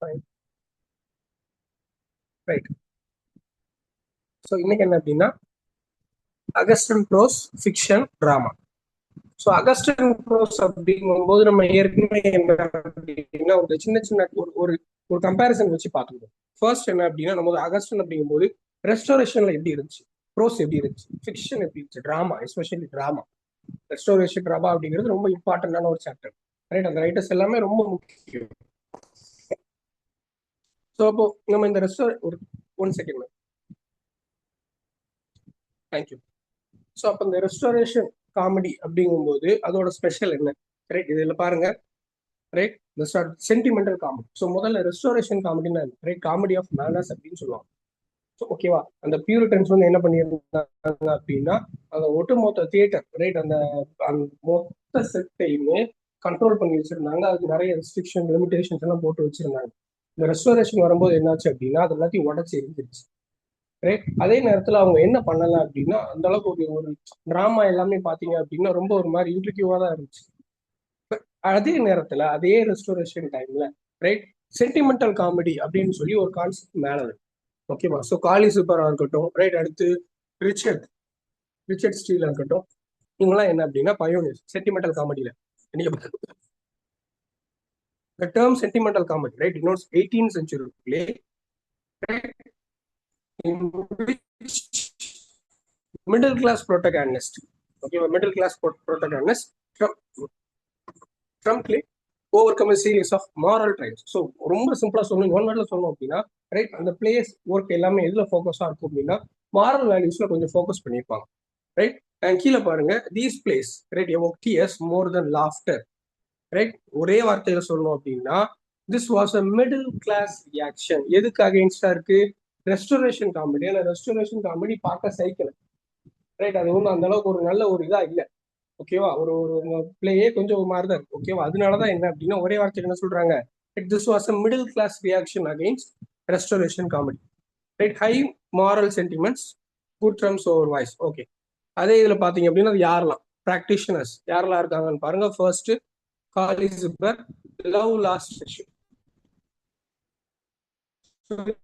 Right right. So இன்னைக்கு என்ன அப்படின்னா அகஸ்டன் pros fiction drama. So அகஸ்டன் pros அப்படிங்கும்போது நம்ம ஏற்கனவே என்ன அப்படின்னா ஒரு சின்ன சின்ன ஒரு ஒரு ஒரு கம்பேரிசன் வச்சு பார்த்துக்கணும். ஃபர்ஸ்ட் என்ன அப்படின்னா நம்ம அகஸ்டன் அப்படிங்கும்போது ரெஸ்டோரேஷன்ல எப்படி இருந்துச்சு, ப்ரோஸ் எப்படி இருந்துச்சு, ஃபிக்ஷன் எப்படி இருந்துச்சு, drama especially drama. Restoration drama அப்படிங்கிறது ரொம்ப இம்பார்ட்டன்டான ஒரு சாப்டர். ரைட், அந்த ரைட்டர்ஸ் எல்லாமே ரொம்ப முக்கியம். ஸோ அப்போ நம்ம இந்த ஒரு 1 செகண்ட், தேங்க்யூ. ஸோ அப்போ இந்த ரெஸ்டோரேஷன் காமெடி அப்படிங்கும்போது அதோட ஸ்பெஷல் என்ன? ரைட், இதுல பாருங்க. ரைட், இந்த சென்டிமெண்டல் காமெடி. ஸோ முதல்ல ரெஸ்டோரேஷன் காமெடினா ரைட், காமெடி ஆஃப் மேனர்ஸ் அப்படின்னு சொல்லுவாங்க. ஸோ ஓகேவா, அந்த பியூரிட்டன்ஸ் வந்து என்ன பண்ணியிருந்தாங்க அப்படின்னா அந்த ஒட்டுமொத்த தியேட்டர் ரைட், அந்த அந்த மொத்த செட்டையுமே கண்ட்ரோல் பண்ணி வச்சிருந்தாங்க. அதுக்கு நிறைய ரெஸ்ட்ரிக்ஷன் லிமிடேஷன்ஸ் எல்லாம் போட்டு வச்சிருந்தாங்க. இந்த ரெஸ்டோரேஷன் வரும்போது என்னாச்சு அப்படின்னா அது எல்லாத்தையும் உடச்சி இருந்துருச்சு. ரைட், அதே நேரத்துல அவங்க என்ன பண்ணல அப்படின்னா அந்த அளவுக்கு ஒரு டிராமா எல்லாமே பாத்தீங்க அப்படின்னா ரொம்ப ஒரு மாதிரி இன்ட்ரிக்யூவா தான் இருந்துச்சு. அதே நேரத்துல அதே ரெஸ்டோரேஷன் டைம்ல ரைட், சென்டிமெண்டல் காமெடி அப்படின்னு சொல்லி ஒரு கான்செப்ட் மேல வருது. ஓகேவா, ஸோ காலி சூப்பரா இருக்கட்டும், ரைட், அடுத்து ரிச்சர்ட் ரிச்சர்ட் ஸ்டீலா இருக்கட்டும், இவங்கெல்லாம் என்ன அப்படின்னா பயோனியர்ஸ் சென்டிமெண்டல் காமெடியில. நீங்க the term sentimental comedy, right, denotes 18th century play, right, in which middle class protagonist, okay, middle class protagonist from play overcome a series of moral trials. So ரொம்ப சிம்பிளா சொல்லணும், one வேர்ட்ல சொல்லணும் அப்படின்னா right, அந்த place work எல்லாமே எதுல ஃபோக்கஸா இருக்கும் அப்படின்னா மாரல் வேல்யூஸ்ல கொஞ்சம் ஃபோக்கஸ் பண்ணியிருப்பாங்க. ரைட், அண்ட் கீழே பாருங்க, these place right evoke tears more then laughter. Right, ஒரே வார்த்தையில சொல்லணும் அப்படின்னா this was a middle class reaction. எதுக்கு அகைன்ஸ்டா இருக்கு? Restoration comedy. ஆனா ரெஸ்டோரேஷன் காமெடி பார்க்க சைக்கிள். ரைட், அது ஒன்றும் அந்த அளவுக்கு ஒரு நல்ல ஒரு இதா இல்லை. ஓகேவா, ஒரு ஒரு பிளேயே கொஞ்சம் ஒரு மாதிரி தான் இருக்கு. ஓகேவா, அதனாலதான் என்ன அப்படின்னா ஒரே வார்த்தைக்கு என்ன சொல்றாங்க, this was a middle class reaction against restoration comedy. Right, high moral sentiments, good drums over voice. Okay, அதே இதுல பாத்தீங்க அப்படின்னா அது யாரெல்லாம் பிராக்டிஷனர்ஸ் யாரெல்லாம் இருக்காங்கன்னு பாருங்க. ஃபர்ஸ்ட் காலி ஜிப்பர், லவ் லாஸ்ட் செஷன்.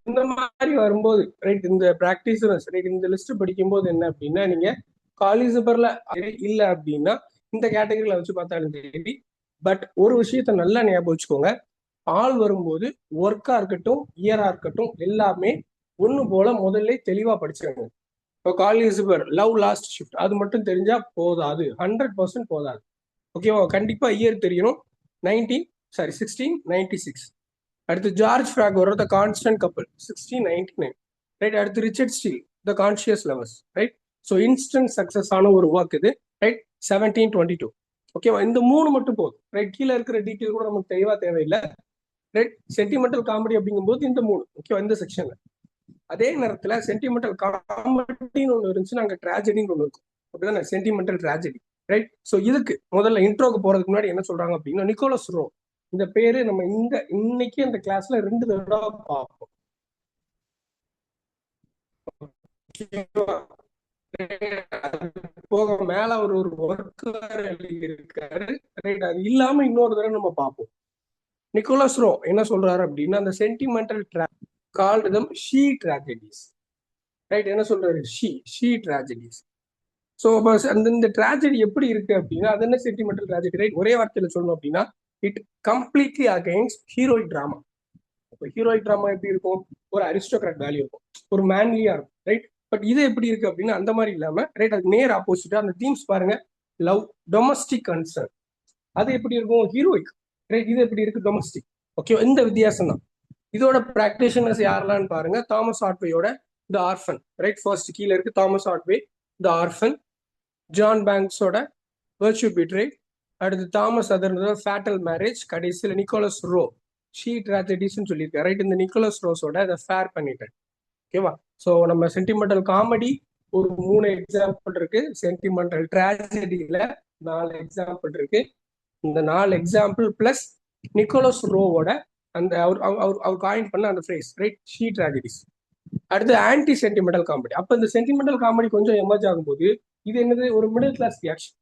இந்த மாதிரி வரும்போது ரைட், இந்த பிராக்டிசனர்ஸ் ரைட், இந்த லிஸ்ட் படிக்கும்போது என்ன அப்படின்னா நீங்க காலிசபர்ல இல்ல அப்படின்னா இந்த கேட்டகரியில வச்சு பார்த்தாலும் சரி. பட் ஒரு விஷயத்த நல்லா ஞாபகம் வச்சுக்கோங்க, ஆள் வரும்போது ஒர்க்கா இருக்கட்டும் இயரா இருக்கட்டும் எல்லாமே ஒண்ணு போல முதல்ல தெளிவா படிச்சிருங்க. இப்போ காலிசபர் லவ் லாஸ்ட் ஷிஃப்ட் அது மட்டும் தெரிஞ்சா போதாது, 100% போதாது. ஓகேவா, கண்டிப்பா இயர் தெரியணும். 1696. அடுத்து ஜார்ஜ் ஃபிராக் வர த கான்ஸ்டன்ட் கப்பல் 1699. ரைட், அடுத்து ரிச்சர்ட் ஸ்டீல் த conscious lovers. Right, so instant success ஆன ஒரு ஒர்க் இது. ரைட், 1722. ஓகேவா, இந்த மூணு மட்டும் போதும். ரைட், கீழே இருக்கிற டீட்டெயில் கூட நமக்கு தெளிவா தேவையில்லை. ரைட், சென்டிமெண்டல் காமெடி அப்படிங்கும்போது இந்த மூணு ஓகேவா இந்த செக்ஷன்ல. அதே நேரத்துல சென்டிமெண்டல் காமெடின்னு ஒன்று இருந்துச்சு, நாங்க ட்ராஜடின்னு ஒன்று இருக்கும். அப்படிதானே, சென்டிமெண்டல் ட்ராஜடி. ரைட், ஸோ இதுக்கு முதல்ல இன்ட்ரோக்கு போறதுக்கு முன்னாடி என்ன சொல்றாங்க அப்படின்னா நிக்கோலஸ் ரோ. இந்த பேரு நம்ம இன்னைக்கு அந்த கிளாஸ்ல 2 தடவை பார்ப்போம். போக மேல ஒரு ஒரு ஒர்க் இருக்காரு. ரைட், அது இல்லாம இன்னொரு தடவை நம்ம பார்ப்போம். நிக்கோலஸ் ரோ என்ன சொல்றாரு அப்படின்னா அந்த sentimental called them she tragedies. Right, என்ன சொல்றாரு, ஷீ ட்ராஜடிஸ். ஸோ அந்த இந்த ட்ராஜடி எப்படி இருக்கு அப்படின்னா அது என்ன சென்டிமெண்டல் ட்ராஜடி. ரைட், ஒரே வார்த்தையில சொல்லணும் அப்படின்னா it completely against heroic drama. இப்போ ஹீரோயிக் ட்ராமா எப்படி இருக்கும், ஒரு அரிஸ்டோகிராட் வேல்யூ இருக்கும், ஒரு மேன்லியா இருக்கும். ரைட், பட் இது எப்படி இருக்கு அப்படின்னா அந்த மாதிரி இல்லாம ரைட், அது நேர் ஆப்போசிட்டா அந்த தீம்ஸ் பாருங்க. லவ், டொமஸ்டிக் கன்சர்ன், அது எப்படி இருக்கும் ஹீரோயிக். ரைட், இது எப்படி இருக்கு டொமஸ்டிக். ஓகே, இந்த வித்தியாசம் தான். இதோட பிராக்டிஷனர்ஸ் யாரெல்லாம் பாருங்க, தாமஸ் ஆட்வேயோட த ஆர்ஃபன். ரைட், ஃபர்ஸ்ட் கீழே இருக்கு Thomas Otway the orphan. John பேங்க்ஸோட வர்ச்சு பிட்ரே. அடுத்து தாமஸ் அதர்னோட ஃபேட்டல் மேரேஜ். கடைசியில் நிக்கோலஸ் ரோ ஷீ ட்ராஜடிஸ்ன்னு சொல்லியிருக்காரு. ரைட், இந்த நிக்கோலஸ் ரோஸோட அதை ஃபேர் பண்ணிட்டேன். ஓகேவா, ஸோ நம்ம சென்டிமெண்டல் காமெடி ஒரு 3 எக்ஸாம்பிள் இருக்கு, சென்டிமெண்டல் ட்ராஜடியில 4 எக்ஸாம்பிள் இருக்கு. இந்த 4 எக்ஸாம்பிள் பிளஸ் நிக்கோலஸ் ரோவோட அந்த அவர் காயின் பண்ண அந்த ஃப்ரேஸ் ரைட், ஷீ ட்ராஜடிஸ். அடுத்து ஆன்டி சென்டிமெண்டல் காமெடி. அப்ப இந்த சென்டிமெண்டல் காமெடி கொஞ்சம் எமர்ஜ் ஆகும்போது இது என்னது, ஒரு மிடில் கிளாஸ் ரியாக்ஷன்.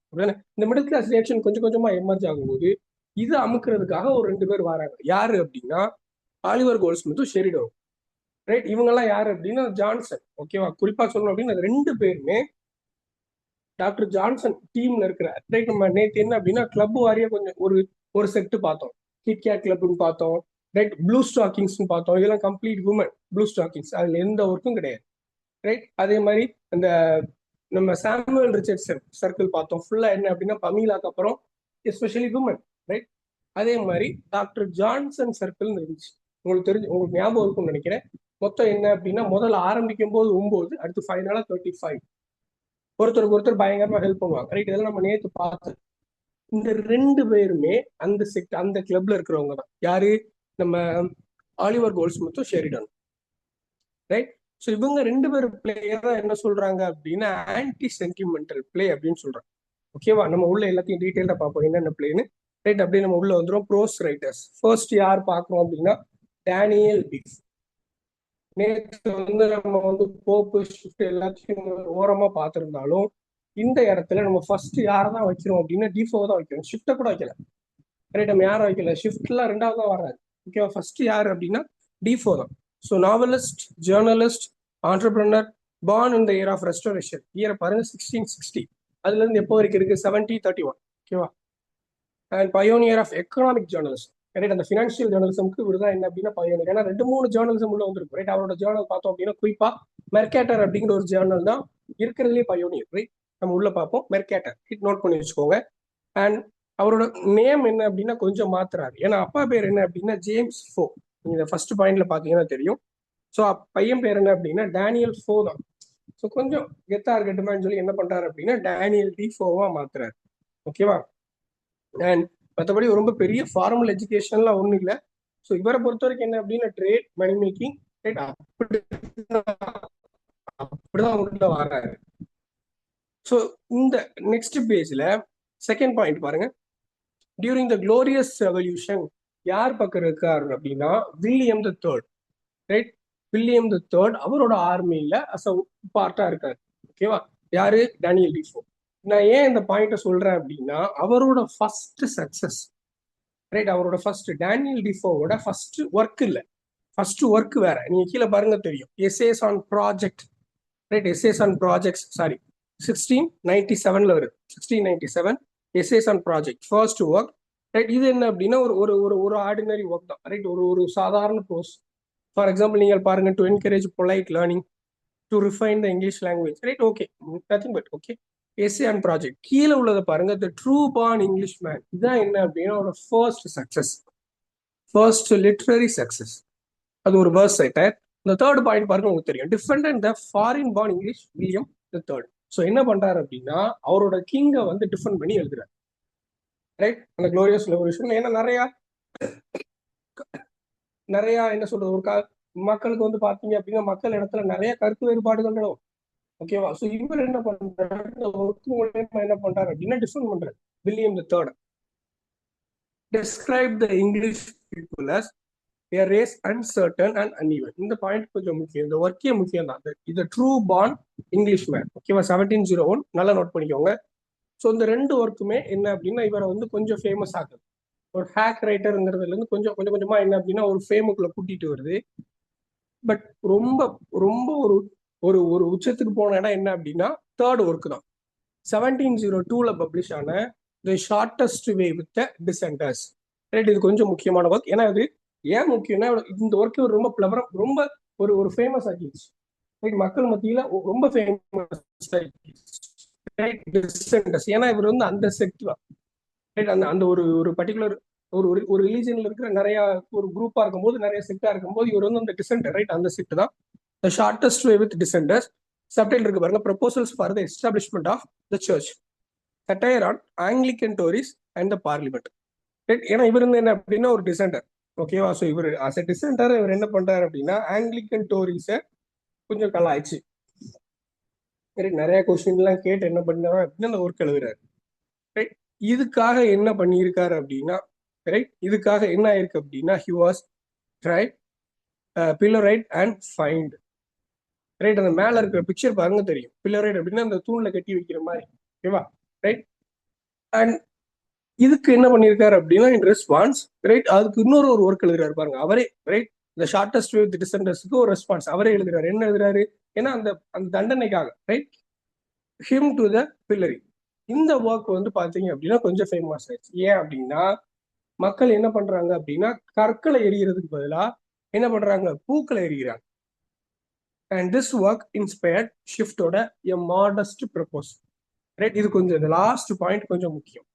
இந்த மிடில் கிளாஸ் ரியாக்ஷன் கொஞ்சம் கொஞ்சமா எமர்ஜ் ஆகும்போது இது அமுக்குறதுக்காக ஒரு 2 பேர் வராங்க. யாரு அப்படின்னா ஆலிவர் கோல்ட்ஸ்மித்தும் ஷெரிடனும். ரைட், இவங்கெல்லாம் யாரு அப்படின்னா ஜான்சன். ஓகேவா, குறிப்பா சொல்லணும் அப்படின்னா ரெண்டு பேருமே டாக்டர் ஜான்சன் டீம்ல இருக்கிறார். ரைட், நம்ம நேற்று என்ன அப்படின்னா கிளப் வாரியா கொஞ்சம் ஒரு ஒரு செட்டு பார்த்தோம். கிட்கேட் கிளப்னு பார்த்தோம். ரைட், ப்ளூ ஸ்டாக்கிங்ஸ் பார்த்தோம். இதெல்லாம் கம்ப்ளீட் உமன் ப்ளூ ஸ்டாக்கிங்ஸ், அதுல எந்த ஒர்க்கும் கிடையாது. ரைட், அதே மாதிரி அந்த நம்ம சாமுவல் ரிச்சர்ட்சன் சர்க்கிள் பார்த்தோம். ஃபுல்லா என்ன அப்படின்னா பமீலாக்கு அப்புறம் எஸ்பெஷலி உமன். ரைட், அதே மாதிரி டாக்டர் ஜான்சன் சர்க்கிள் இருந்துச்சு. உங்களுக்கு தெரிஞ்சு உங்களுக்கு ஞாபகம் இருக்கும்னு நினைக்கிறேன். மொத்தம் என்ன அப்படின்னா முதல்ல ஆரம்பிக்கும் போது 9, அடுத்து ஃபைனலா 35. ஒருத்தருக்கு ஒருத்தர் பயங்கரமா ஹெல்ப் பண்ணுவாங்க. ரைட், இதெல்லாம் நம்ம நேற்று பார்த்தோம். இந்த ரெண்டு பேருமே அந்த அந்த கிளப்ல இருக்கிறவங்க தான். யாரு? நம்ம ஆலிவர் கோல்ட்ஸ்மித்தும் ஷெரிடன். ரைட், ஸோ இவங்க ரெண்டு பேரும் பிளேயர் தான் என்ன சொல்றாங்க அப்படின்னா ஆன்டி சென்டிமெண்டல் பிளே அப்படின்னு சொல்றாங்க. ஓகேவா, நம்ம உள்ள எல்லாத்தையும் டீட்டெயிலா பார்ப்போம் என்னென்ன பிளேன்னு. ரைட், அப்படியே நம்ம உள்ள வந்துடும். ப்ரோஸ் ரைட்டர்ஸ் ஃபர்ஸ்ட் யார் பார்க்கறோம் அப்படின்னா டேனியல் டிஃப். நேற்று வந்து நம்ம வந்து போப்பு ஷிஃப்ட் எல்லாத்தையும் ஓரமா பார்த்திருந்தாலும் இந்த இடத்துல நம்ம ஃபர்ஸ்ட் யாரை தான் வைக்கிறோம் அப்படின்னா டிஃபோ தான் வைக்கிறோம். ஷிஃப்ட்டை கூட வைக்கல. ரைட், நம்ம யாரை வைக்கல, ஷிஃப்ட்லாம் ரெண்டாவது தான் வர்றாரு. ஓகேவா, ஃபர்ஸ்ட் யார் அப்படின்னா டிஃபோ தான். So novelist, journalist, entrepreneur, born in the year of restoration. இயரை பாருங்க 1660. அதுல இருந்து எப்போ வரைக்கும் இருக்கு? 1731. ஓகேவா, and pioneer of economic journalism. Right, அந்த ஃபினான்ஷியல் ஜேர்னலிசம்க்கு இவர் தான் என்ன அப்படின்னா பயோனியர். ஏன்னா 2-3 ஜேர்னலிசம் உள்ள வந்துருக்கு. ரைட், அவரோட ஜேர்னல் பார்த்தோம் அப்படின்னா குறிப்பா மெர்கேட்டர் அப்படிங்கிற ஒரு ஜேர்னல் தான் இருக்கிறதுலே பயோனியர். ரைட், நம்ம உள்ள பார்ப்போம். மெர்கேட்டர் நோட் பண்ணி வச்சுக்கோங்க. அண்ட் அவரோட நேம் என்ன அப்படின்னா கொஞ்சம் மாத்துறாரு. ஏன்னா அப்பா பேர் என்ன அப்படின்னா ஜேம்ஸ் ஃபோ. நீங்க ஃபர்ஸ்ட் பாயிண்ட்ல பாத்தீங்கன்னா தெரியும். ஸோ பையன் பேர் என்ன அப்படின்னா டேனியல் ஃபோ தான். ஸோ கொஞ்சம் கெத்தா இருக்கட்டுமான்னு சொல்லி என்ன பண்றாரு அப்படின்னா டேனியல் டி ஃபோவா மாத்துறாரு. ஓகேவா, அண்ட் மற்றபடி ரொம்ப பெரிய ஃபார்மல் எஜுகேஷன்லாம் ஒன்றும் இல்லை. ஸோ இவரை பொறுத்த வரைக்கும் என்ன அப்படின்னா ட்ரேட், மணி மேக்கிங், ரைட், அப்படிதான் உள்ள வர்றாரு. ஸோ இந்த நெக்ஸ்ட் பேஜ்ல செகண்ட் பாயிண்ட் பாருங்க. டியூரிங் த க்ளோரியஸ் ரெவல்யூஷன் யார் பக்கம் இருக்காரு அப்படின்னா William the third. Right, William the third அவரோட ஆர்மியில அஸ் அ பார்ட்டா இருக்காரு. ஓகேவா, யாரு? Daniel tifo. நான் ஏன் இந்த பாயிண்ட சொல்றேன் அப்படின்னா அவரோட ஃபர்ஸ்ட் சக்சஸ். ரைட், அவரோட ஃபர்ஸ்ட் டேனியல் டிஃபோவோட ஃபர்ஸ்ட் ஒர்க் இல்ல, ஃபர்ஸ்ட் ஒர்க் வேற. நீங்க கீழே பாருங்க தெரியும். Essays on project. Right, essays on projects, sorry 1697 வருது. 1697 essays on project first work. Right, இது என்ன அப்படின்னா ஒரு ஒரு ஒரு ஒரு ஆர்டினரி ஒர்க் தான். ரைட், ஒரு ஒரு சாதாரண ப்ரோஸ். ஃபார் எக்ஸாம்பிள் நீங்கள் பாருங்க, to encourage polite learning, to refine the English language. Right, okay, nothing but okay. Essay and project கீழே உள்ளதை பாருங்க. The true born English man. இதுதான் என்ன அப்படின்னா ஒரு first success, first literary success. அது ஒரு வேர்ஸ் ரைட்டர். இந்த தேர்ட் பாயிண்ட் பாருங்க, உங்களுக்கு தெரியும். Defended the foreign born English William the third. So என்ன பண்றாரு அப்படின்னா அவரோட கிங்கை வந்து டிஃபெண்ட் பண்ணி எழுதுறாரு. ரைட், அந்த க்ளோரியஸ் ரெவல்யூஷன். ஏன்னா நிறைய என்ன சொல்றது, ஒரு மக்களுக்கு வந்து பாத்தீங்க அப்படின்னா மக்கள் இடத்துல நிறைய கருத்து வேறுபாடுகள் நிலவும். ஓகேவா, ஸோ இவர் என்ன பண்றாரு, என்ன பண்றாரு அப்படின்னா டிஃபெண்ட் பண்றாரு William the third. Describe the English people as a race uncertain and uneven. இந்த பாயிண்ட் கொஞ்சம் முக்கியம். இந்த ஒர்க்கே முக்கியம் தான். இது ட்ரூ பார்ன் இங்கிலீஷ் மேன். ஓகேவா, 1701 நல்லா நோட் பண்ணிக்கோங்க. ஸோ இந்த ரெண்டு ஒர்க்குமே என்ன அப்படின்னா இவரை வந்து கொஞ்சம் ஃபேமஸ் ஆகுது. ஒரு ஹேக் ரைட்டருங்கிறதுல இருந்து கொஞ்சம் கொஞ்சம் கொஞ்சமா என்ன அப்படின்னா ஒரு ஃபேமுக்குள்ள கூட்டிட்டு வருது. பட் ரொம்ப ரொம்ப ஒரு ஒரு ஒரு உச்சத்துக்கு போன இடம் என்ன அப்படின்னா தேர்ட் ஒர்க் தான். 1702 பப்ளிஷ் ஆன the shortest way with the dissenters. Right, இது கொஞ்சம் முக்கியமான ஒர்க். ஏன்னா இது ஏன் முக்கியம்னா இந்த ஒர்க்கு ரொம்ப பிளவரம், ரொம்ப ஒரு ஒரு ஃபேமஸ் ஆகிடுச்சு. ரைட், மக்கள் மத்தியில ரொம்ப ஃபேமஸ் ஆகிடுச்சு. ரைட், டிசெண்டர்ஸ். ஏன்னா இவர் வந்து அந்த செக்ட் தான். ரைட், அந்த அந்த ஒரு ஒரு பர்டிகுலர் ஒரு ஒரு ரிலீஜன்ல இருக்கிற நிறைய ஒரு குரூப்பா இருக்கும்போது, நிறைய செக்டா இருக்கும்போது இவர் வந்து அந்த டிசெண்டர். ரைட், அந்த செக்ட் தான். த ஷார்டஸ்ட் வே வித் டிசெண்டர்ஸ். சப்டைல் இருக்கு பாருங்க. Proposals for the establishment of the church, satire on Anglican Tories and the parliament. Right, ஏன்னா இவர் வந்து என்ன அப்படின்னா ஒரு டிசெண்டர். ஓகேவா, ஸோ இவர் அஸ் எ டிசெண்டர் இவர் என்ன பண்றாரு அப்படின்னா ஆங்கிலிக்கன் டோரிஸை கொஞ்சம் கலாய்ச்சி நிறைய கொஸ்டின் எல்லாம் கேட்டு என்ன பண்ணாரு அப்படின்னா அந்த ஒர்க் எழுதுறாரு. ரைட், இதுக்காக என்ன பண்ணியிருக்காரு அப்படின்னா, ரைட், இதுக்காக என்ன ஆயிருக்கு அப்படின்னா he was tried, pilloried and fined. Right, அந்த மேல இருக்கிற பிக்சர் பாருங்க தெரியும். பில்லரைட் அப்படின்னா அந்த தூண்ல கட்டி வைக்கிற மாதிரி. ஓகேவா, ரைட். அண்ட் இதுக்கு என்ன பண்ணியிருக்காரு அப்படின்னா இன் ரெஸ்பான்ஸ், ரைட், அதுக்கு இன்னொரு ஒரு ஒர்க் எழுதுறாரு பாருங்க அவரே, ரைட். இந்த ஷார்டஸ்ட் வே வித் டிசெண்டர்ஸ்க்கு ஒரு ரெஸ்பான்ஸ் அவரே எழுதுறாரு. என்ன எழுதுறாரு? ஏன்னா அந்த அந்த தண்டனைக்காக, ரைட், ஹிம் டு த பில்லரி. இந்த ஒர்க் வந்து பாத்தீங்க அப்படின்னா கொஞ்சம் ஃபேமஸ் ஆயிடுச்சு. ஏன் அப்படின்னா மக்கள் என்ன பண்றாங்க அப்படின்னா கற்களை எரியறதுக்கு பதிலா என்ன பண்றாங்க, பூக்களை எரிகிறாங்க. அண்ட் திஸ் ஒர்க் இன்ஸ்பயர்ட் ஷிஃப்டோட எ மாடஸ்ட் ப்ரப்போசல், ரைட். இது கொஞ்சம் இந்த லாஸ்ட் பாயிண்ட் கொஞ்சம் முக்கியம்.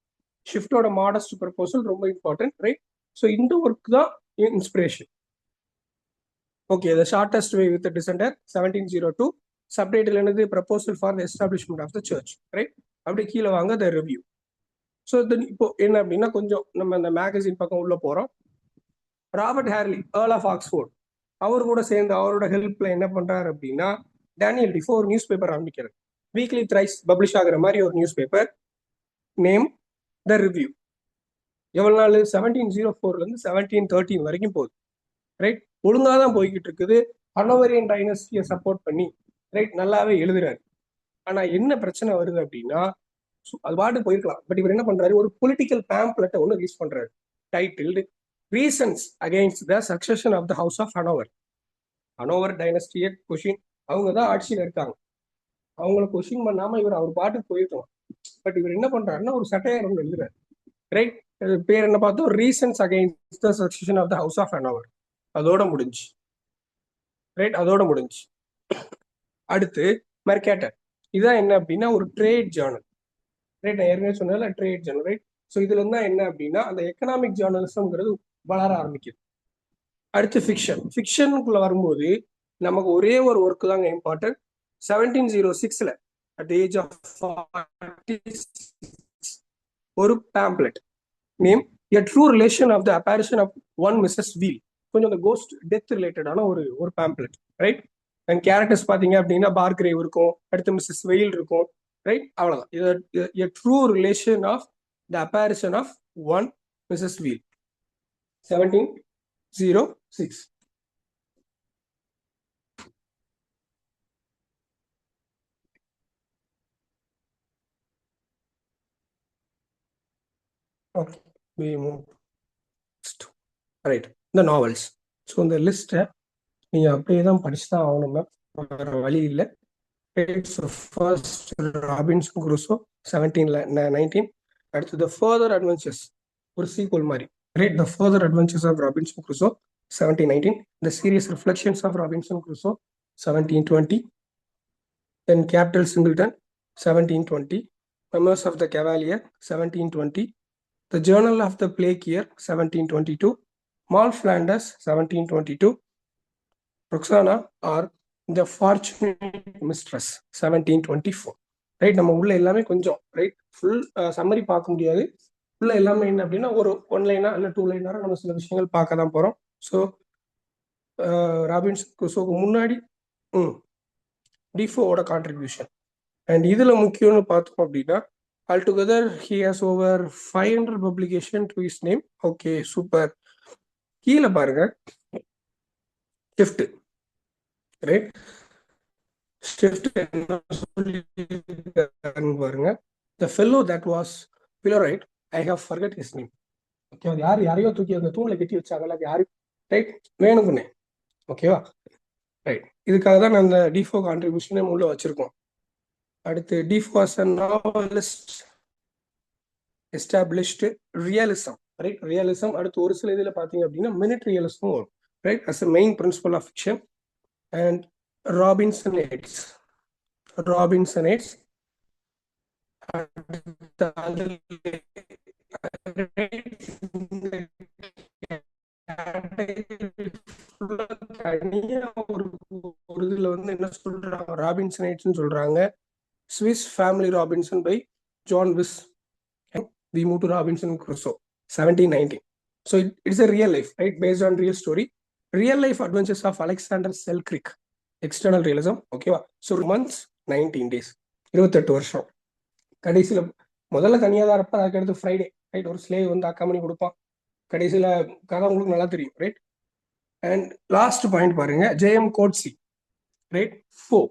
ஷிஃப்டோட மாடஸ்ட் ப்ரப்போசல் ரொம்ப இம்பார்ட்டன்ட், ரைட். ஸோ இந்த ஒர்க் தான் inspiration. Okay, the shortest way with dissenter 1702, subtitle என்னது, proposal for the establishment of the church, right. அப்படி கீழே வாங்க த ரிவ்யூ. ஸோ இப்போ என்ன அப்படின்னா கொஞ்சம் நம்ம அந்த மேகசின் பக்கம் உள்ள போறோம். Robert Harley, earl of Oxford, அவர் கூட சேர்ந்து அவரோட ஹெல்ப்ல என்ன பண்றாரு அப்படின்னா டேனியல் டிஃபோ ஒரு நியூஸ் பேப்பர் ஆரம்பிக்கிறார். வீக்லி த்ரைஸ் பப்ளிஷ் ஆகிற மாதிரி ஒரு news paper, name the review. எவ்வளவு நாள்? 1704 இருந்து 1713 வரைக்கும் போகுது, ரைட். ஒழுங்காக தான் போய்கிட்டு இருக்குது. ஹனோவரியன் டைனஸ்டியை சப்போர்ட் பண்ணி, ரைட், நல்லாவே எழுதுறாரு. ஆனா என்ன பிரச்சனை வருது அப்படின்னா அது பாட்டு போயிருக்கலாம், பட் இவர் என்ன பண்றாரு, ஒரு பொலிட்டிக்கல் பேம்ப்லெட்டை ஒன்று ரிலீஸ் பண்றாரு, titled reasons against the succession of the house of Hanover. Hanover டைனஸ்டியை கொஷின், அவங்க தான் ஆட்சியில் இருக்காங்க, அவங்கள கொஷின் பண்ணாம இவர் அவர் பாட்டுக்கு போயிருக்கலாம். பட் இவர் என்ன பண்றாருன்னா ஒரு சட்டையார் ஒன்று எழுதுறாரு, ரைட். பேர் என்ன பார்த்தோம், reasons against the succession of the house of Hanover. அதோட முடிஞ்சு, ரைட், அதோட முடிஞ்சு. அடுத்து மெர்கேட்டர், இதான் என்ன அப்படின்னா ஒரு ட்ரேட் ஜேர்னல், ரைட். நான் ஏற்கனவே சொன்னதுல ட்ரேட் ஜேர்னல், ரைட். ஸோ இதுல இருந்தா என்ன அப்படின்னா அந்த எக்கனாமிக் ஜேர்னலிசம்ங்கிறது வளர ஆரம்பிக்குது. அடுத்து ஃபிக்ஷன். ஃபிக்ஷனுக்குள்ள வரும்போது நமக்கு ஒரே ஒரு ஒர்க் தாங்க இம்பார்ட்டன்ட். 1706 அட் ஏஜ் ஆஃப் 46 ஒரு pamphlet name a true relation of the apparition of one Mrs Veal. கொஞ்சம் அந்த கோஸ்ட் டெத் ரிலேட்டடான ஒரு ஒரு பேம்ப்லெட், ரைட். அண்ட் கேரக்டர்ஸ் பாத்தீங்க அப்படின்னா பார்க்ரேவ் இருக்கும், அடுத்து மிஸ்ஸஸ் வெயில் இருக்கும், ரைட். அவ்வளவுதான். இது a true relation of the apparition of one Mrs Veal, 1706. Okay, we move next. Right, the novels. So இந்த லிஸ்ட்டை நீங்கள் அப்படியே தான் படிச்சு தான் ஆகணும் மேம், வேற வழி இல்லை. First Robinson Crusoe 1719. அடுத்து த ஃபர்தர் அட்வென்ச்சர்ஸ், ஒரு சீக்வல் மாதிரி, right. The further adventures of Robinson Crusoe 1719. The serious reflections of Robinson Crusoe 1720. Then captain Singleton 1720. Memoirs of the cavalier 1720. The Journal of the Plague Year 1722. Moll Flanders 1722. Roxana or The Fortunate Mistress 1724. Right. நம்ம உள்ள எல்லாமே கொஞ்சம், right, full summary பார்க்க முடியாது. உள்ள எல்லாமே என்ன அப்படின்னா ஒரு 1 லைனா இல்லை 2 லைனா நம்ம சில விஷயங்கள் பார்க்க தான் போறோம். ஸோ ராபின்சன் குரூசோக்கு முன்னாடி டிஃபோவோட கான்ட்ரிபியூஷன். அண்ட் இதுல முக்கியம்னு பார்த்தோம் அப்படின்னா altogether he has over 500 publication to his name. Okay, super. கீழே பாருங்க ஷிஃப்ட், ரைட். ஷிஃப்ட் என்ன சொல்லி பாருங்க, the fellow that was pilloried, I have forget his name. Okay, அது யாரையோ தூக்கி அந்த தூண்ல கட்டி வச்சாங்கல்ல, அது யாரு, ரைட், வேணும்னே. ஓகேவா, ரைட். இதுக்காக தான் நான் அந்த டிஃபோ கான்ட்ரிபியூஷனே உள்ள வச்சிருக்கோம். அடுத்து tifo as a novelist established realism, right. realism அடுத்து ஒரு சில இதுல பாத்தீங்க அப்படின்னா மினிட் ரியலிசம் வரும், right, as a main principle of fiction. and Robinsonites ஒரு இதுல வந்து என்ன சொல்றாங்க, ராபின்சனைட்ஸ் சொல்றாங்க. Swiss family Robinson by John Wyss. We move to Robinson Crusoe 1719. So it's a real life, right, based on real story, real life adventures of Alexander Selkirk. External realism, ஓகேவா. So months 19 days, 28 வருஷம். கடைசியில முதல்ல தனியாக தான் இருப்பா, அதுக்கடுத்து Friday, right, ஒரு slave வந்து அக்கா பண்ணி கொடுப்பான். கடைசியில கதை உங்களுக்கு நல்லா தெரியும், ரைட். அண்ட் லாஸ்ட் பாயிண்ட் பாருங்க, ஜேஎம் கோட்ஸி, ரைட், ஃபோ.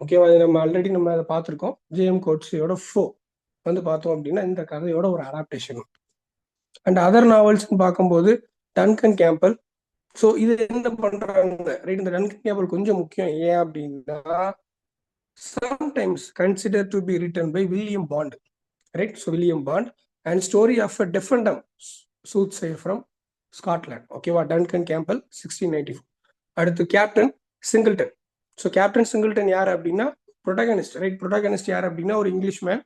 ஓகேவா, நம்ம ஆல்ரெடி நம்ம அதை பார்த்துருக்கோம். ஜேஎம் கோட்ஸியோட ஃபோ வந்து பார்த்தோம் அப்படின்னா இந்த கதையோட ஒரு அடாப்டேஷன். அண்ட் அதர் நாவல்ஸ்ன்னு பார்க்கும்போது டன்கன் கேம்பல். ஸோ இது என்ன பண்றாங்க ரைட், இந்த டன்கன் கேம்பல் கொஞ்சம் முக்கியம். ஏன் அப்படின்னா sometimes consider to be written by William Bond, right. So William Bond and story of a deaf and dumb soothsayer from Scotland. ஓகேவா, டன்கன் கேம்பல் 1694. அடுத்து captain Singleton. So captain Singleton யார் அப்படின்னா ப்ரொட்டகனிஸ்ட், ரைட். ப்ரொட்டகனிஸ்ட் யார் அப்படின்னா ஒரு இங்கிலீஷ் மேன்,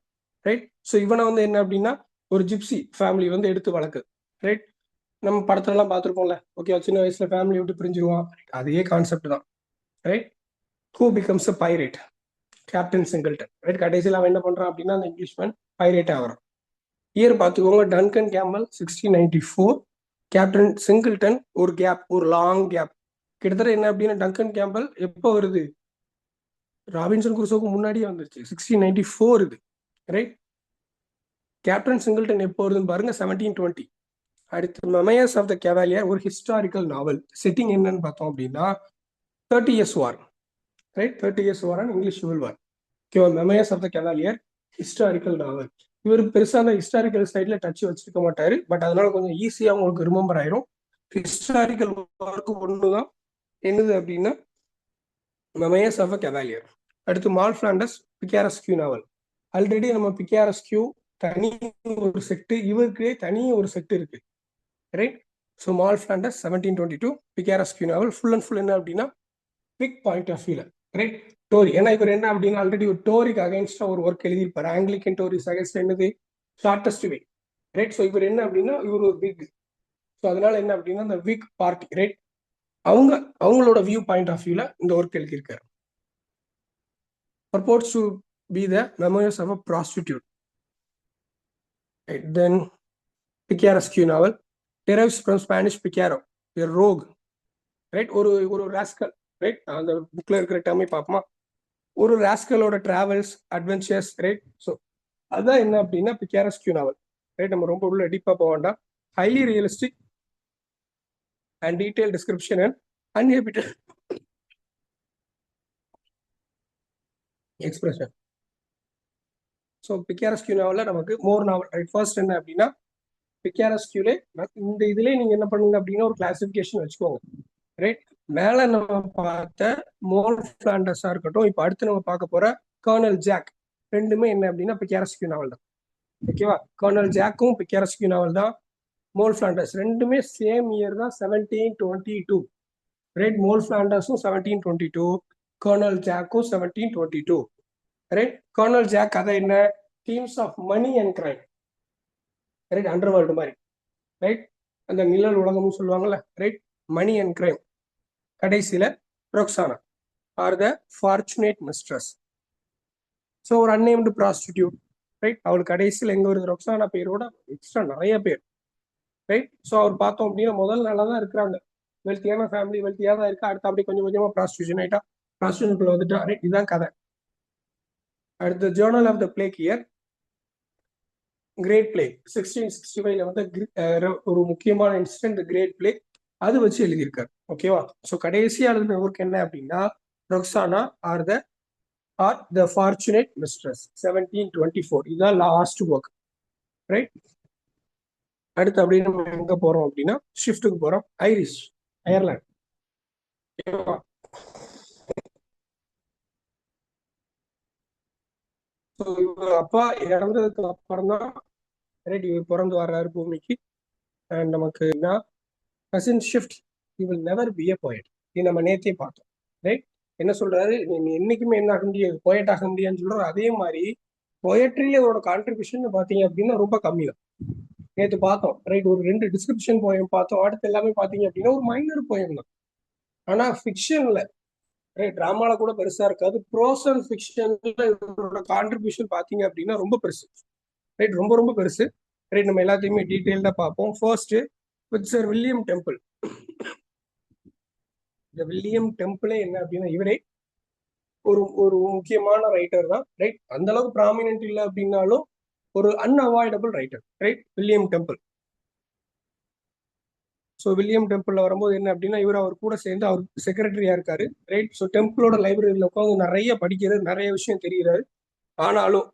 ரைட். ஸோ இவனை வந்து என்ன அப்படின்னா ஒரு ஜிப்சி ஃபேமிலி வந்து எடுத்து வளர்க்குது, ரைட். நம்ம படத்துல எல்லாம் பார்த்துருப்போம்ல, ஓகே, சின்ன வயசுல ஃபேமிலி விட்டு பிரிஞ்சிருவான், அதே கான்செப்ட் தான், right. Who becomes a pirate, captain Singleton, right. கடைசியில் அவன் என்ன பண்றான் அப்படின்னா அந்த இங்கிலீஷ் மேன் பைரேட் ஆகிறான். இயர் பார்த்துக்கோங்க, டன்கன் கேம்பல் 1694. கேப்டன் சிங்கிள்டன் ஒரு கேப், ஒரு லாங் கேப். கிட்டத்தட்ட என்ன அப்படின்னா டங்கன் கேம்பல் எப்போ வருது, ராபின்சன் குருசோக்கு முன்னாடியே வந்துருச்சு, 1694 இது, ரைட். கேப்டன் சிங்கிள்டன் எப்போ வருதுன்னு பாருங்க, 1720. அடுத்து மெமயர்ஸ் ஆஃப் த கேவாலியர் ஒரு ஹிஸ்டாரிக்கல் நாவல். செட்டிங் என்னன்னு பார்த்தோம் அப்படின்னா 30 years war, right. 30 years war and English civil war. ஓகேவா, மெமயர்ஸ் ஆஃப் த கேவாலியர் ஹிஸ்டாரிக்கல் நாவல். இவர் பெருசா அந்த ஹிஸ்டாரிக்கல் சைட்ல டச் வச்சிருக்க மாட்டாரு, பட் அதனால கொஞ்சம் ஈஸியா உங்களுக்கு ரிமெம்பர் ஆயிரும். ஹிஸ்டாரிக்கல் ஒர்க் ஒண்ணுதான் என்னது அப்படின்னா மெமயர்ஸ் ஆஃப் அ கேவாலியர். அடுத்து Moll Flanders picaresque novel. Already நம்ம பிகாரஸ்கியூ தனி ஒரு செக்ட், இவருக்கே தனி ஒரு செக்ட் இருக்கு, right. So Moll Flanders 1722 picaresque novel. Full and full என்ன அப்படின்னா பிக் பாயிண்ட் ஆஃப் வியூல, ரைட். டோரி, ஏன்னா இவர் என்ன அப்படின்னா ஆல்ரெடி ஒரு டோரிக்கு அகைன்ஸ்டா ஒரு ஒர்க் எழுதியிருப்பாரு, ஆங்கிலிக்கன் டோரிஸ் அகைன்ஸ்ட் என்னது ஷார்டஸ்ட் வே, ரைட். ஸோ இவர் என்ன அப்படின்னா இவர் ஒரு பிக், ஸோ அதனால என்ன அப்படின்னா இந்த வீக் பார்ட்டி, ரைட். அவங்களோட வியூ பாயிண்ட் ஆஃப் வியூல இந்த ஒர்க் எழுதியிருக்காரு. purports to be the memoirs of a prostitute. Right. Then picaresque novel derives from Spanish picaro, a rogue, right. ஒரு ராஸ்கல், ரைட். அந்த புக்ல இருக்கிற டேர்மை பார்ப்போமா, ஒரு ராஸ்கலோட டிராவல்ஸ் அட்வென்ச்சர்ஸ், ரைட். ஸோ அதான் என்ன அப்படின்னா பிகாரஸ்கியூ நாவல், ரைட். நம்ம ரொம்ப உள்ள டீப்பா போக வேண்டாம். Highly realistic and detail description and uninhibited expression. So picaresque நாவல்ல நமக்கு மோர் நாவல், ரைட். ஃபர்ஸ்ட் என்ன அப்படின்னா பிகாரஸ்கியூலே இந்த இதுல நீங்க என்ன பண்ணுங்க அப்படின்னா ஒரு கிளாசிபிகேஷன் வச்சுக்கோங்க, ரைட். மேல நம்ம பார்த்த மோல் பிளாண்டஸா இருக்கட்டும், இப்போ அடுத்து நம்ம பார்க்க போற கர்னல் ஜாக், ரெண்டுமே என்ன அப்படின்னா பிகாரஸ்கியூ நாவல் தான், ஓகேவா. கர்னல் ஜாக்கும் பிகாரஸ்கியூ நாவல் தான். மோல் பிளாண்டர்ஸ் ரெண்டுமே சேம் இயர் தான், 1722, ரைட். மோல் பிளாண்டர்ஸும் 1722, கர்னல் ஜாக்கும் 1722, ரைட். கர்னல் ஜாக் கதை என்ன, themes of money and crime, right. Underworld மாதிரி, ரைட். அந்த நிழல் உலகம்னு சொல்லுவாங்கல்ல, ரைட். Money and crime. கடைசியில Roxana or the fortunate mistress. So ஒரு அன்நேம்டு ப்ராஸ்டிடியூட், ரைட். அவளுக்கு கடைசியில் எங்க வருது, ரொக்ஸானா பேரோட எக்ஸ்ட்ரா நிறைய பேர், ரைட். ஸோ அவர் பார்த்தோம் அப்படின்னா முதல் நல்லா தான் இருக்கிறாங்க, வெல்த்தியான ஃபேமிலி, வெல்த்தியா தான் இருக்கா. அடுத்து அப்படி கொஞ்சம் கொஞ்சமா ப்ராஸ்டியூஷன் ஆயிட்டா, ப்ராஸ்டியூஷனுக்குள்ள வந்துட்டா, ரைட். இதுதான் கதை. அடுத்த journal of the plague year great plague 1665 வந்து ஒரு முக்கியமான இன்சிடென்ட் கிரேட் பிளேக், அது வச்சு எழுதியிருக்காரு, ஓகேவா. ஸோ கடைசியா எழுதின ஒர்க் என்ன அப்படின்னா ரொக்ஸானா ஆர் த ஃபார்ச்சுனேட் மிஸ்ட்ரஸ் 1724. இதுதான் லாஸ்ட் ஒர்க், ரைட். அடுத்து அப்படியே நம்ம எங்க போறோம் அப்படின்னா ஷிஃப்ட்டுக்கு போறோம், அயர்லாந்து. இவர் அப்பா இறந்ததுக்கு அப்புறம் தான், ரைட், இவர் பிறந்து வர்றாரு பூமிக்கு. அண்ட் நமக்கு cousin shift you will never be a poet, இது நம்ம நேத்தே பார்த்தோம், ரைட். என்ன சொல்றாரு, நீ என்னைக்குமே என்ன ஆக முடியாது, போயட் ஆக முடியாதுன்னு சொல்றாரு. அதே மாதிரி போயட்ரியில அவரோட கான்ட்ரிபியூஷன் பாத்தீங்க அப்படின்னா ரொம்ப கம்மி தான். நேற்று பார்த்தோம், ரைட். ஒரு 2 டிஸ்கிரிப்ஷன் போயம் பார்த்தோம். அடுத்து எல்லாமே பாத்தீங்க அப்படின்னா ஒரு மைனர் போயம் தான். ஆனா ஃபிக்ஷன்ல, ரைட், டிராமால கூட பெருசா இருக்காது. ப்ரோஸ் அண்ட் ஃபிக்ஷன்ல இவரோட கான்ட்ரிபியூஷன் பாத்தீங்க அப்படின்னா ரொம்ப பெருசு, ரைட். ரொம்ப ரொம்ப பெருசு, ரைட். நம்ம எல்லாத்தையுமே டீட்டெயில்டா பார்ப்போம். First with sir William temple. இந்த வில்லியம் டெம்பிளே என்ன அப்படின்னா இவரே ஒரு ஒரு முக்கியமான ரைட்டர் தான், ரைட். அந்த அளவுக்கு ப்ராமினன்ட் இல்லை அப்படின்னாலும் ஒரு unavoidable writer, right. William Temple. So William டெம்பிள்ல வரும்போது என்ன அப்படின்னா இவர் அவர் கூட சேர்ந்து அவர் செக்ரட்டரியா இருக்காரு, ரைட். ஸோ டெம்பிளோட லைப்ரரியில உட்காந்து நிறைய படிக்கிறாரு, நிறைய விஷயம் தெரிகிறாரு. ஆனாலும்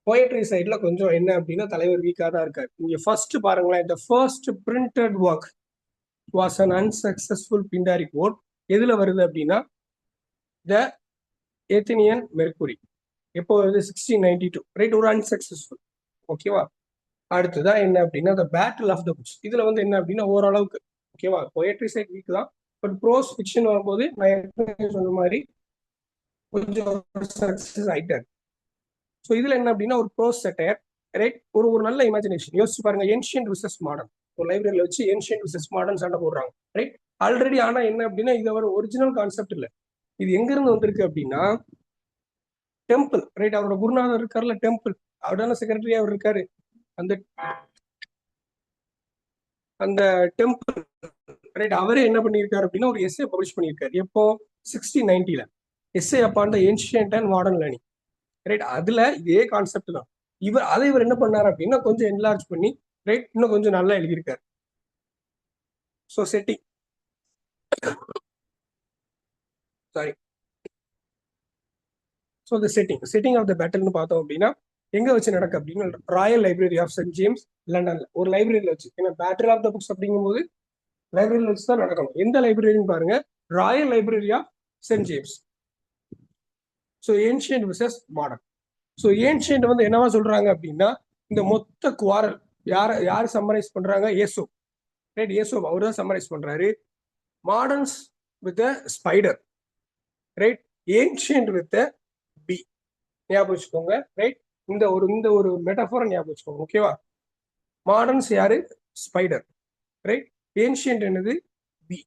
போயட்ரி சைட்ல கொஞ்சம் என்ன அப்படின்னா தலைவர் வீக்கா தான் இருக்காரு. இங்க ஃபர்ஸ்ட் பாருங்களேன், இந்த first printed work was an unsuccessful Pindaric ode. எதுல வருது அப்படின்னா த ஏத்தினியன் மெர்குரி. எப்போ வருது? 1692, ரைட்? ஒரு அன்சக்சஸ்ஃபுல். ஓகேவா? அடுத்துதான் என்ன அப்படின்னா the battle of the books. இதுல வந்து என்ன அப்படின்னா ஓரளவுக்கு ஓகேவா, போயட்ரி சைட் வீக் தான், பட் ப்ரோஸ் ஃபிக்ஷன் வரும்போது நான் ஏற்கனவே சொன்ன மாதிரி கொஞ்சம் சக்சஸ் ஆயிட்டாரு. ஸோ இதுல என்ன அப்படின்னா ஒரு ப்ரோஸ் செட்டர், ரைட்? ஒரு ஒரு நல்ல இமேஜினேஷன் யோசிச்சு பாருங்க. ஏன்ஷியன்ட் விசஸ் மாடர்ன், ஒரு லைப்ரரியில வச்சு ஏன்ஷியன்ட் விசஸ் மாடர்ன் சண்டை போடுறாங்க, ரைட்? ஆல்ரெடி. ஆனா என்ன அப்படின்னா இது ஒரு ஒரிஜினல் கான்செப்ட் இல்ல. இது எங்க இருந்து வந்திருக்கு அப்படின்னா டெம்பிள், ரைட்? அவரோட குருநாதர் இருக்காருல்ல, டெம்பிள், அவரான செக்ரட்டரியா அவர் இருக்காரு. அந்த அந்த டெம்பிள், ரைட், அவரே என்ன பண்ணியிருக்காரு அப்படின்னா ஒரு எஸ்ஏ பப்ளிஷ் பண்ணியிருக்காரு. எப்போ? 1690. Essay upon the ancient and modern learning, right? அதுல இதே கான்செப்ட் தான். இவர் என்ன பண்ணாரு அப்படின்னா கொஞ்சம் என்லார்ஜ் பண்ணி, ரைட், இன்னும் கொஞ்சம் நல்லா எழுதியிருக்காரு. So setting, sorry, so the setting of the பேட்டில்னு பார்த்தோம் அப்படின்னா எங்க வச்சு நடக்கு அப்படின்னா royal library of send James, லண்டன்ல ஒரு லைப்ரரியில வச்சு. ஏன்னா பேட்டில் ஆஃப் த புக்ஸ் அப்படிங்கும்போது லைப்ரரியில வச்சு தான் நடக்கணும். எந்த லைப்ரரின்னு பாருங்க, royal library of send James. So ancient versus modern. So ancient வந்து என்னவா சொல்றாங்க அப்படின்னா இந்த மொத்த குவாரல் யார் சம்மரைஸ் பண்றாங்க? ஏசோ, ரைட்? ஏசோ அவர் தான் சம்மரைஸ் பண்றாரு. Moderns with spider, right? Ancient with bee. ஞாபகம் வச்சுக்கோங்க, ரைட்? இந்த ஒரு மெட்டாஃபோரை ஞாபகம் வச்சுக்கோங்க, ஓகேவா? மாடர்ன்ஸ் யாரு? Spider, right? ஏன்ஷியன்ட் என்னது? Bee,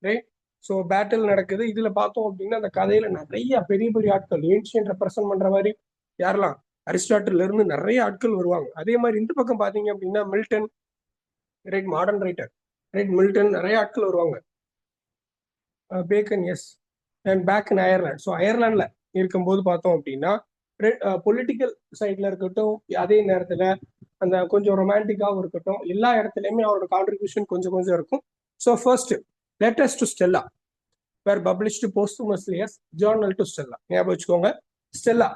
right? ஸோ பேட்டில் நடக்குது. இதுல பார்த்தோம் அப்படின்னா அந்த கதையில நிறைய பெரிய பெரிய ஆட்கள் ஏன்ஷியன்ட் ரெப்ரசென்ட் பண்ற மாதிரி யாரெல்லாம்? அரிஸ்டாட்டில் இருந்து நிறைய ஆட்கள் வருவாங்க. அதே மாதிரி இந்த பக்கம் பாத்தீங்க அப்படின்னா Milton, right? Modern writer, right? Milton, நிறைய ஆட்கள் வருவாங்க. Bacon, yes, and back in Ireland. So அயர்லாந்துல இருக்கும்போது பார்த்தோம் அப்படின்னா பொலிட்டிக்கல் சைட்ல இருக்கட்டும், அதே நேரத்துல அந்த கொஞ்சம் ரொமான்டிக்காகவும் இருக்கட்டும், எல்லா இடத்துலயுமே அவரோட கான்ட்ரிபியூஷன் கொஞ்சம் கொஞ்சம் இருக்கும். So first letters to Stella were published posthumously as journal to Stella. ஞாபகம் வச்சுக்கோங்க, ஸ்டெல்லா.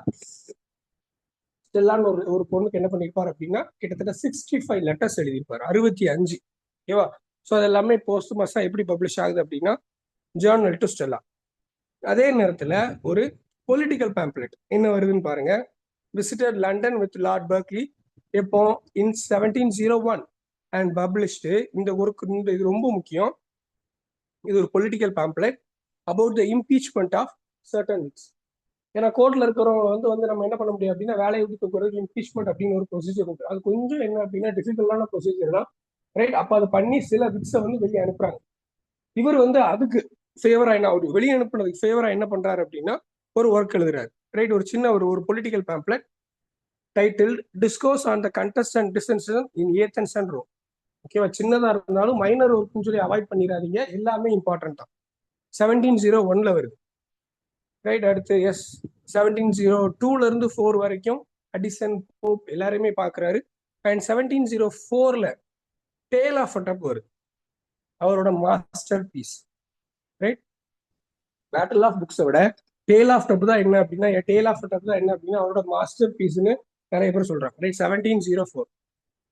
ஸ்டெல்லான்னு ஒரு பொண்ணுக்கு என்ன பண்ணிருப்பாரு அப்படின்னா கிட்டத்தட்ட 65 லெட்டர்ஸ் எழுதியிருப்பாரு, 65. ஓகேவா? ஸோ அது எல்லாமே போஸ்துமஸா எப்படி பப்ளிஷ் ஆகுது அப்படின்னா ஜேர்னல் டு ஸ்டெல்லா. அதே நேரத்துல ஒரு பொலிட்டிக்கல் பேம்ப்ளெட் என்ன வருதுன்னு பாருங்க, visited London with lord Berkeley, எப்போ? In 1701 and published. இந்த இது ரொம்ப முக்கியம். இது ஒரு political pamphlet about the impeachment of certain wits. ஏன்னா கோர்ட்ல இருக்கிறவங்க வந்து நம்ம என்ன பண்ண முடியும் அப்படின்னா வேலையை விட்டு தூக்குறது இம்பீச்மெண்ட் அப்படின்னு ஒரு ப்ரொசீஜர் உண்டு. அது கொஞ்சம் என்ன அப்படின்னா டிஃபிகல்ட்டான ப்ரொசீஜர் தான், ரைட்? அப்ப அதை பண்ணி சில விட்ஸை வந்து வெளியே அனுப்புறாங்க. இவர் வந்து அதுக்கு ஃபேவரா என்ன, அவர் வெளியே அனுப்புனதுக்கு ஃபேவரா என்ன பண்றாரு அப்படின்னா ஒரு ஒர்க் எழுதுறாரு, ரைட்? ஒரு சின்ன ஒரு political pamphlet title discourse on the contest and dissension in Athens and Rome. ஓகேவா? சின்னதா இருந்தாலும் மைனர் ஒர்க்னு சொல்லி அவாய்ட் பண்ணிடாதீங்க, எல்லாமே இம்பார்ட்டன்ட் தான். 1701 வருது, ரைட்? அடுத்து எஸ் 1702 இருந்து 4 வரைக்கும் அடிசன், போப் எல்லாருமே பாக்குறாரு. And 1704 tale of a tub வருது, அவரோட masterpiece, right? Battle of புக்ஸை விட டேல் ஆஃப் டப் தான் என்ன அப்படின்னா அவரோட மாஸ்டர் பீஸ்னு நிறைய பேர் சொல்றாங்க, right? 1704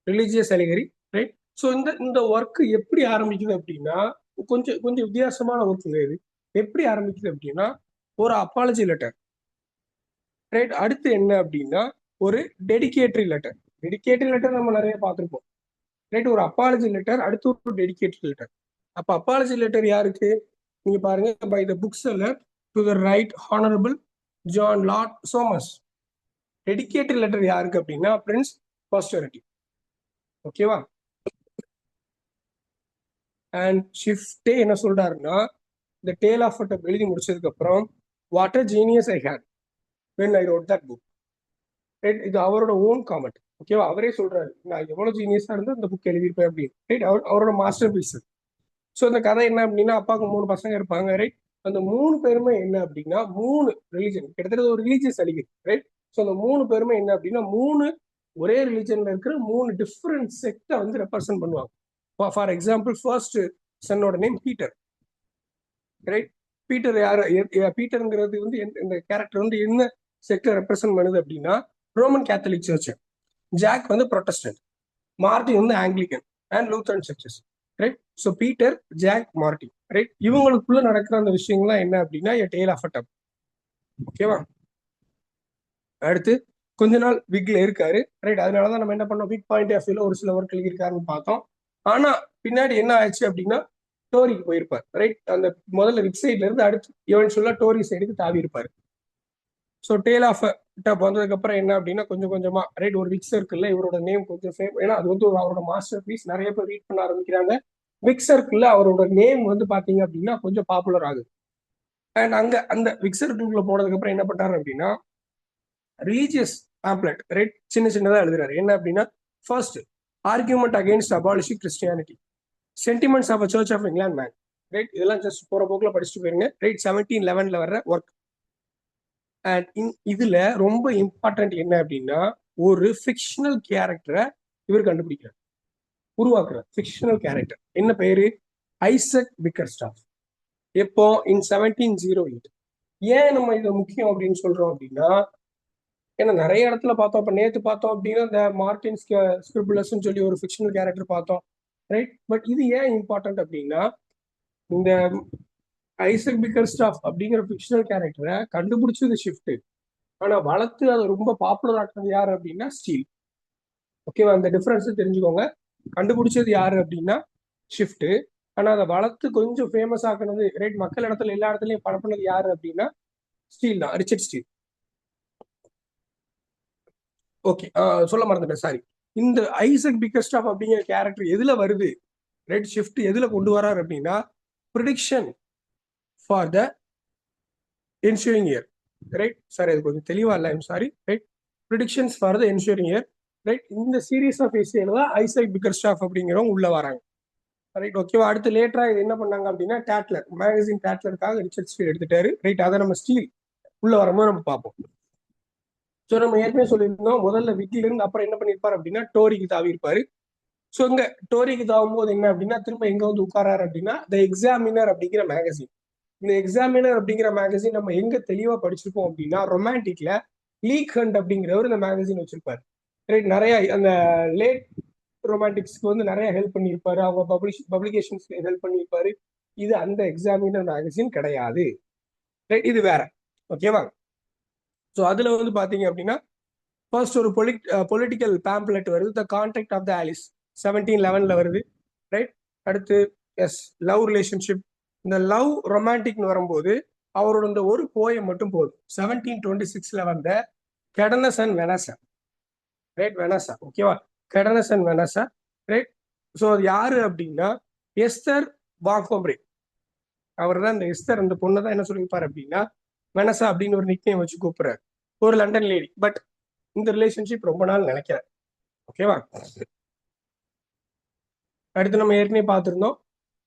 religious allegory, right? So இந்த ஒர்க் எப்படி ஆரம்பிக்குது அப்படின்னா கொஞ்சம் கொஞ்சம் வித்தியாசமான ஒர்க் இது. எப்படி ஆரம்பிக்குது அப்படின்னா ஒரு அப்பாலஜி லெட்டர், ரைட்? அடுத்து என்ன அப்படின்னா ஒரு டெடிகேட்டரி லெட்டர். டெடிகேட்டரி லெட்டர் நம்ம நிறைய பார்த்துருப்போம், ரைட்? ஒரு அப்பாலஜி லெட்டர், அடுத்து ஒரு டெடிகேட்டரி லெட்டர். அப்ப அப்பாலஜி லெட்டர் யாருக்கு? நீங்க பாருங்க, by the bookseller to the right honourable John lord Somers. Dedicatory letter யாருக்கு அப்படின்னா பிரின்ஸ் பாஸ்டரிட்டி, ஓகேவா? அண்ட் ஷிஃப்டே என்ன சொல்றாருன்னா இந்த டேல் ஆஃப் அ எழுதி முடிச்சதுக்கு அப்புறம் what a genius I had when I wrote that book, right? இது அவரோட ஓன் காமெண்ட், ஓகேவா? அவரே சொல்றாரு நான் எவ்வளவு ஜீனியஸா இருந்தா இந்த புக் எழுதியிருப்பேன் அப்படின்னு, ரைட்? அவரோட மாஸ்டர் பீஸ். ஸோ இந்த கதை என்ன அப்படின்னா அப்பாவுக்கு 3 பசங்க இருப்பாங்க, ரைட்? அந்த 3 பேருமே என்ன அப்படின்னா 3 ரிலீஜன், கிட்டத்தட்ட ஒரு ரிலீஜியஸ் அலிகரி, ரைட்? ஸோ அந்த 3 பேருமே என்ன அப்படின்னா 3 ஒரே ரிலீஜன்ல இருக்கிற 3 டிஃப்ரெண்ட் செக்டை வந்து ரெப்ரசென்ட் பண்ணுவாங்க. ஃபார் எக்ஸாம்பிள் ஃபர்ஸ்ட் சன்னோட நேம் பீட்டர், ரைட்? பீட்டர் யாரு? பீட்டர்ங்கிறது வந்து இந்த கேரக்டர் வந்து என்ன செக்டர் ரெப்ரசென்ட் பண்ணுது அப்படின்னா ரோமன் கேத்தலிக் சர்ச். ஜாக் வந்து ப்ரொட்டஸ்டன்ட். மார்டின் வந்து Anglican and Lutheran churches. Right. So Peter, Jack, Martin. Right. இவங்களுக்குள்ள நடக்கிற அந்த விஷயங்கள்லாம் என்ன அப்படின்னா டேல் ஆஃப் அ டப். ஓகேவா. அடுத்து கொஞ்ச நாள் விக்ல இருக்காரு. ரைட். அதனாலதான் நம்ம என்ன பண்ணோம், விக் பாயிண்ட் ஆஃப் வியூல ஒரு சில ஒர்க் எழுதியிருக்காருன்னு பார்த்தோம். ஆனா பின்னாடி என்ன ஆச்சு அப்படின்னா டோரிக்கு போயிருப்பார். ரைட். அந்த முதல்ல விக் சைட்ல இருந்து அடுத்து இவன் டோரி சைடுக்கு தாவி இருப்பாரு. ஸோ டேல் ஆஃப் டப் வந்ததுக்கு அப்புறம் என்ன அப்படின்னா கொஞ்சம் கொஞ்சமா ரைட் ஒரு விக் சர்க்கிள்ல இவரோட நேம் கொஞ்சம் ஏன்னா அது வந்து அவரோட மாஸ்டர் பீஸ், நிறைய பேர் ரீட் பண்ண ஆரம்பிக்கிறாங்க. விக் சர்க்கிள்ல அவரோட நேம் வந்து பாத்தீங்க அப்படின்னா கொஞ்சம் பாப்புலர் ஆகுது. அண்ட் அங்க அந்த விக் சர்க்கிள்குள்ள போனதுக்கு அப்புறம் என்ன பண்றாரு அப்படின்னா ரிலீஜியஸ் பேம்ப்ளெட் ரைட் சின்ன சின்னதா எழுதுறாரு. என்ன அப்படின்னா first argument against abolishing Christianity, sentiments of church of England man. Right. இதெல்லாம் ஜஸ்ட் போற போக்குல படிச்சுட்டு போயிருங்க. ரைட். 1711 வர்ற ஒர்க். அண்ட் இதுல ரொம்ப இம்பார்ட்டன்ட் என்ன அப்படின்னா ஒரு ஃபிக்ஷனல் கேரக்டரை இவர் கண்டுபிடிக்கிறார், உருவாக்குறார். ஃபிக்ஷனல் கேரக்டர் என்ன பேரு? ஐசக் பிக்கர்ஸ்டாஃப். எப்போ? இன் 1708. ஏன் நம்ம இது முக்கியம் அப்படின்னு சொல்றோம் அப்படின்னா ஏன்னா நிறைய இடத்துல பார்த்தோம். இப்ப நேத்து பார்த்தோம் அப்படின்னா இந்த மார்டின் ஸ்கிரிபுலஸ் சொல்லி ஒரு ஃபிக்ஷனல் கேரக்டர் பார்த்தோம். ரைட். பட் இது ஏன் இம்பார்ட்டன்ட் அப்படின்னா இந்த ஐசக் பிக்கர்ஸ்டாஃப் அப்படிங்கிற ஃபிக்ஷனல் கேரக்டரை கண்டுபிடிச்சது ஷிஃப்ட். ஆனா வளர்த்து அதை ரொம்ப பாப்புலர் ஆக்குறது யாரு அப்படின்னா ஸ்டீல். ஓகேவா. அந்த டிஃபரன்ஸ் தெரிஞ்சுக்கோங்க. கண்டுபிடிச்சது யாரு அப்படின்னா ஷிஃப்ட். ஆனா அதை வளர்த்து கொஞ்சம் ஃபேமஸ் ஆக்குனது ரைட் மக்கள் இடத்துல எல்லா இடத்துலயும் பரப்புனது யாரு அப்படின்னா ஸ்டீல் தான், ரிச்சர்ட் ஸ்டீல். ஓகே. சொல்ல மறந்துட்டேன், சாரி. இந்த ஐசக் பிக்கர்ஸ்டாஃப் அப்படிங்கிற கேரக்டர் எதுல வருது? ரைட். ஷிஃப்ட் எதுல கொண்டு வராரு அப்படின்னா prediction for the ensuring year. Right. Sorry அது கொஞ்சம் தெளிவா இல்லை, I'm sorry. Right. Predictions for the ensuring year. Right. இந்த சீரீஸ் ஆஃப் எஸ்ஏல தான் ஐசக் பிக்கர்ஸ்டாஃப் அப்படிங்கிறவங்க உள்ள வராங்க. ரைட். ஓகேவா. அடுத்து லேட்டரா இது என்ன பண்ணாங்க அப்படின்னா டேட்லர் மேகசின் டேட்லருக்காக ரிச்சர்ட் ஸ்டீல் எடுத்துட்டாரு. ரைட். அதை நம்ம ஸ்டீல் உள்ள வரும்போது நம்ம பார்ப்போம். ஸோ நம்ம ஏற்கனவே சொல்லியிருந்தோம் முதல்ல விக்ல இருந்து அப்புறம் என்ன பண்ணிருப்பாரு அப்படின்னா டோரிக்கு தாவி இருப்பாரு. ஸோ இங்க டோரிக்கு தாவும் போது என்ன அப்படின்னா திரும்ப எங்க வந்து உட்காராரு அப்படின்னா த எக்ஸாமினர் அப்படிங்கிற மேகசின். இந்த எக்ஸாமினர் அப்படிங்கிற மேகசின் நம்ம எங்க தெளிவா படிச்சிருப்போம் அப்படின்னா ரொமான்டிக்ல லீக் ஹண்ட் அப்படிங்கிறவர் இந்த மேகசின் வச்சிருப்பாரு. ரைட். நிறைய அந்த லேட் ரொமான்டிக்ஸ்க்கு வந்து நிறைய ஹெல்ப் பண்ணியிருப்பாரு. அவங்க பப்ளிகேஷன்ஸ்க்கு ஹெல்ப் பண்ணியிருப்பாரு. இது அந்த எக்ஸாமினர் மேகசின் கிடையாது. ரைட். இது வேற. ஓகேவா. ஸோ அதுல வந்து பாத்தீங்க அப்படின்னா ஃபர்ஸ்ட் ஒரு பொலிட்டிக்கல் பேம்ப்ளெட் வருது, the contract of the allies 1711 வருது. ரைட். அடுத்து லவ் ரிலேஷன்ஷிப். இந்த லவ் ரொமான்டிக்னு வரும்போது அவரோட இந்த ஒரு போயம் மட்டும் போதும். 1726 வந்த Cadenus and Vanessa. Right. Vanessa. ஓகேவா. Cadenus and Vanessa. Right. So அது யாரு அப்படின்னா எஸ்தர் வாங்கோம்ரே. அவர் தான் இந்த எஸ்தர் அந்த பொண்ணை தான் என்ன சொல்லியிருப்பாரு அப்படின்னா வெனசா அப்படின்னு ஒரு நிக்நேம் வச்சு கூப்பிடுறாரு. ஒரு லண்டன் லேடி. பட் இந்த ரிலேஷன்ஷிப் ரொம்ப நாள் நினைக்கிறேன். ஓகேவா. அடுத்து நம்ம ஏற்கனவே பார்த்திருந்தோம்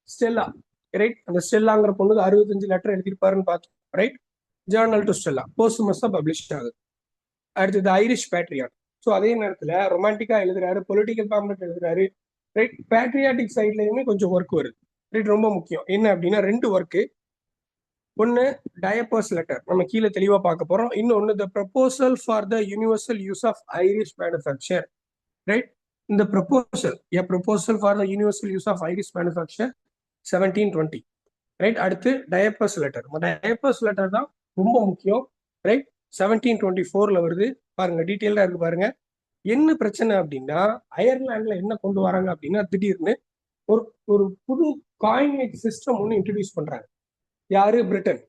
ஸ்டெல்லா. ரைட். அந்த ஸ்டெல்லாங்கிற பொண்ணுக்கு 65 லெட்டர் எழுதியிருப்பாருன்னு பார்த்தோம். ரைட். ஜேர்னல் டு ஸ்டெல்லா போஸ்ட்மஸா பப்ளிஷ் ஆகுது. அடுத்தது ஐரிஷ் பேட்ரியாட். ஸோ அதே நேரத்தில் ரொமான்டிக்கா எழுதுறாரு, பொலிட்டிக்கல் பேம்ப்ளெட் எழுதுறாரு. ரைட். பேட்ரியாட்டிக் சைட்லயுமே கொஞ்சம் ஒர்க் வருது. ரைட். ரொம்ப முக்கியம் என்ன அப்படின்னா 2 ஒர்க்கு. ஒன்னு டயப்பர்ஸ் லெட்டர் நம்ம கீழே தெளிவா பார்க்க போறோம். இன்னொன்னு the proposal for the universal use of Irish manufacture. Right. இந்த proposal proposal for the universal use of Irish manufacture 1720. Right. அடுத்து டயப்பர்ஸ் லெட்டர். டயப்பர்ஸ் லெட்டர் தான் ரொம்ப முக்கியம். ரைட். 1724 வருது. பாருங்க டீட்டெயிலா இருக்கு பாருங்க. என்ன பிரச்சனை அப்படின்னா அயர்லாந்துல என்ன கொண்டு வராங்க அப்படின்னா திடீர்னு ஒரு ஒரு புது காயினேஜ் சிஸ்டம் ஒன்று இன்ட்ரடியூஸ் பண்றாங்க. யாரு? பிரிட்டன்.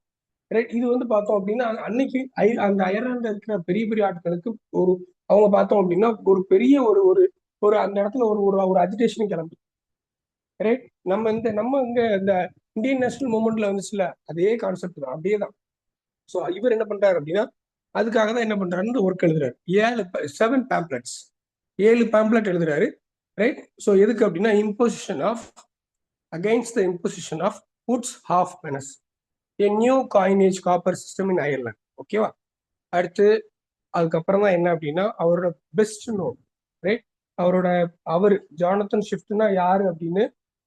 ரைட். இது வந்து பார்த்தோம் அப்படின்னா அன்னைக்கு அந்த அயர்லாந்துல இருக்கிற பெரிய பெரிய ஆட்களுக்கு ஒரு அவங்க பார்த்தோம் அப்படின்னா ஒரு பெரிய ஒரு ஒரு ஒரு அந்த இடத்துல ஒரு ஒரு அஜிடேஷன் கிளம்பி. ரைட். நம்ம இங்க இந்த இந்தியன் நேஷனல் மூவ்மெண்ட்ல வந்துச்சுல அதே கான்செப்ட் தான், அப்படியே தான். ஸோ இவர் என்ன பண்றாரு அப்படின்னா அதுக்காக தான் என்ன பண்றாருன்னு ஒர்க் எழுதுறாரு. 7 பேம்ப்ளெட்ஸ் 7 பேம்ப்ளெட் எழுதுறாரு. ரைட். ஸோ எதுக்கு அப்படின்னா imposition of against the imposition of Wood's halfpence a new coinage copper system in Ireland. ஓகேவா. அடுத்து அதுக்கப்புறம் தான் என்ன அப்படின்னா அவரோட பெஸ்ட் நோட். ரைட். அவர் ஜானத்தன் ஷிஃப்ட்னா யாரு அப்படின்னு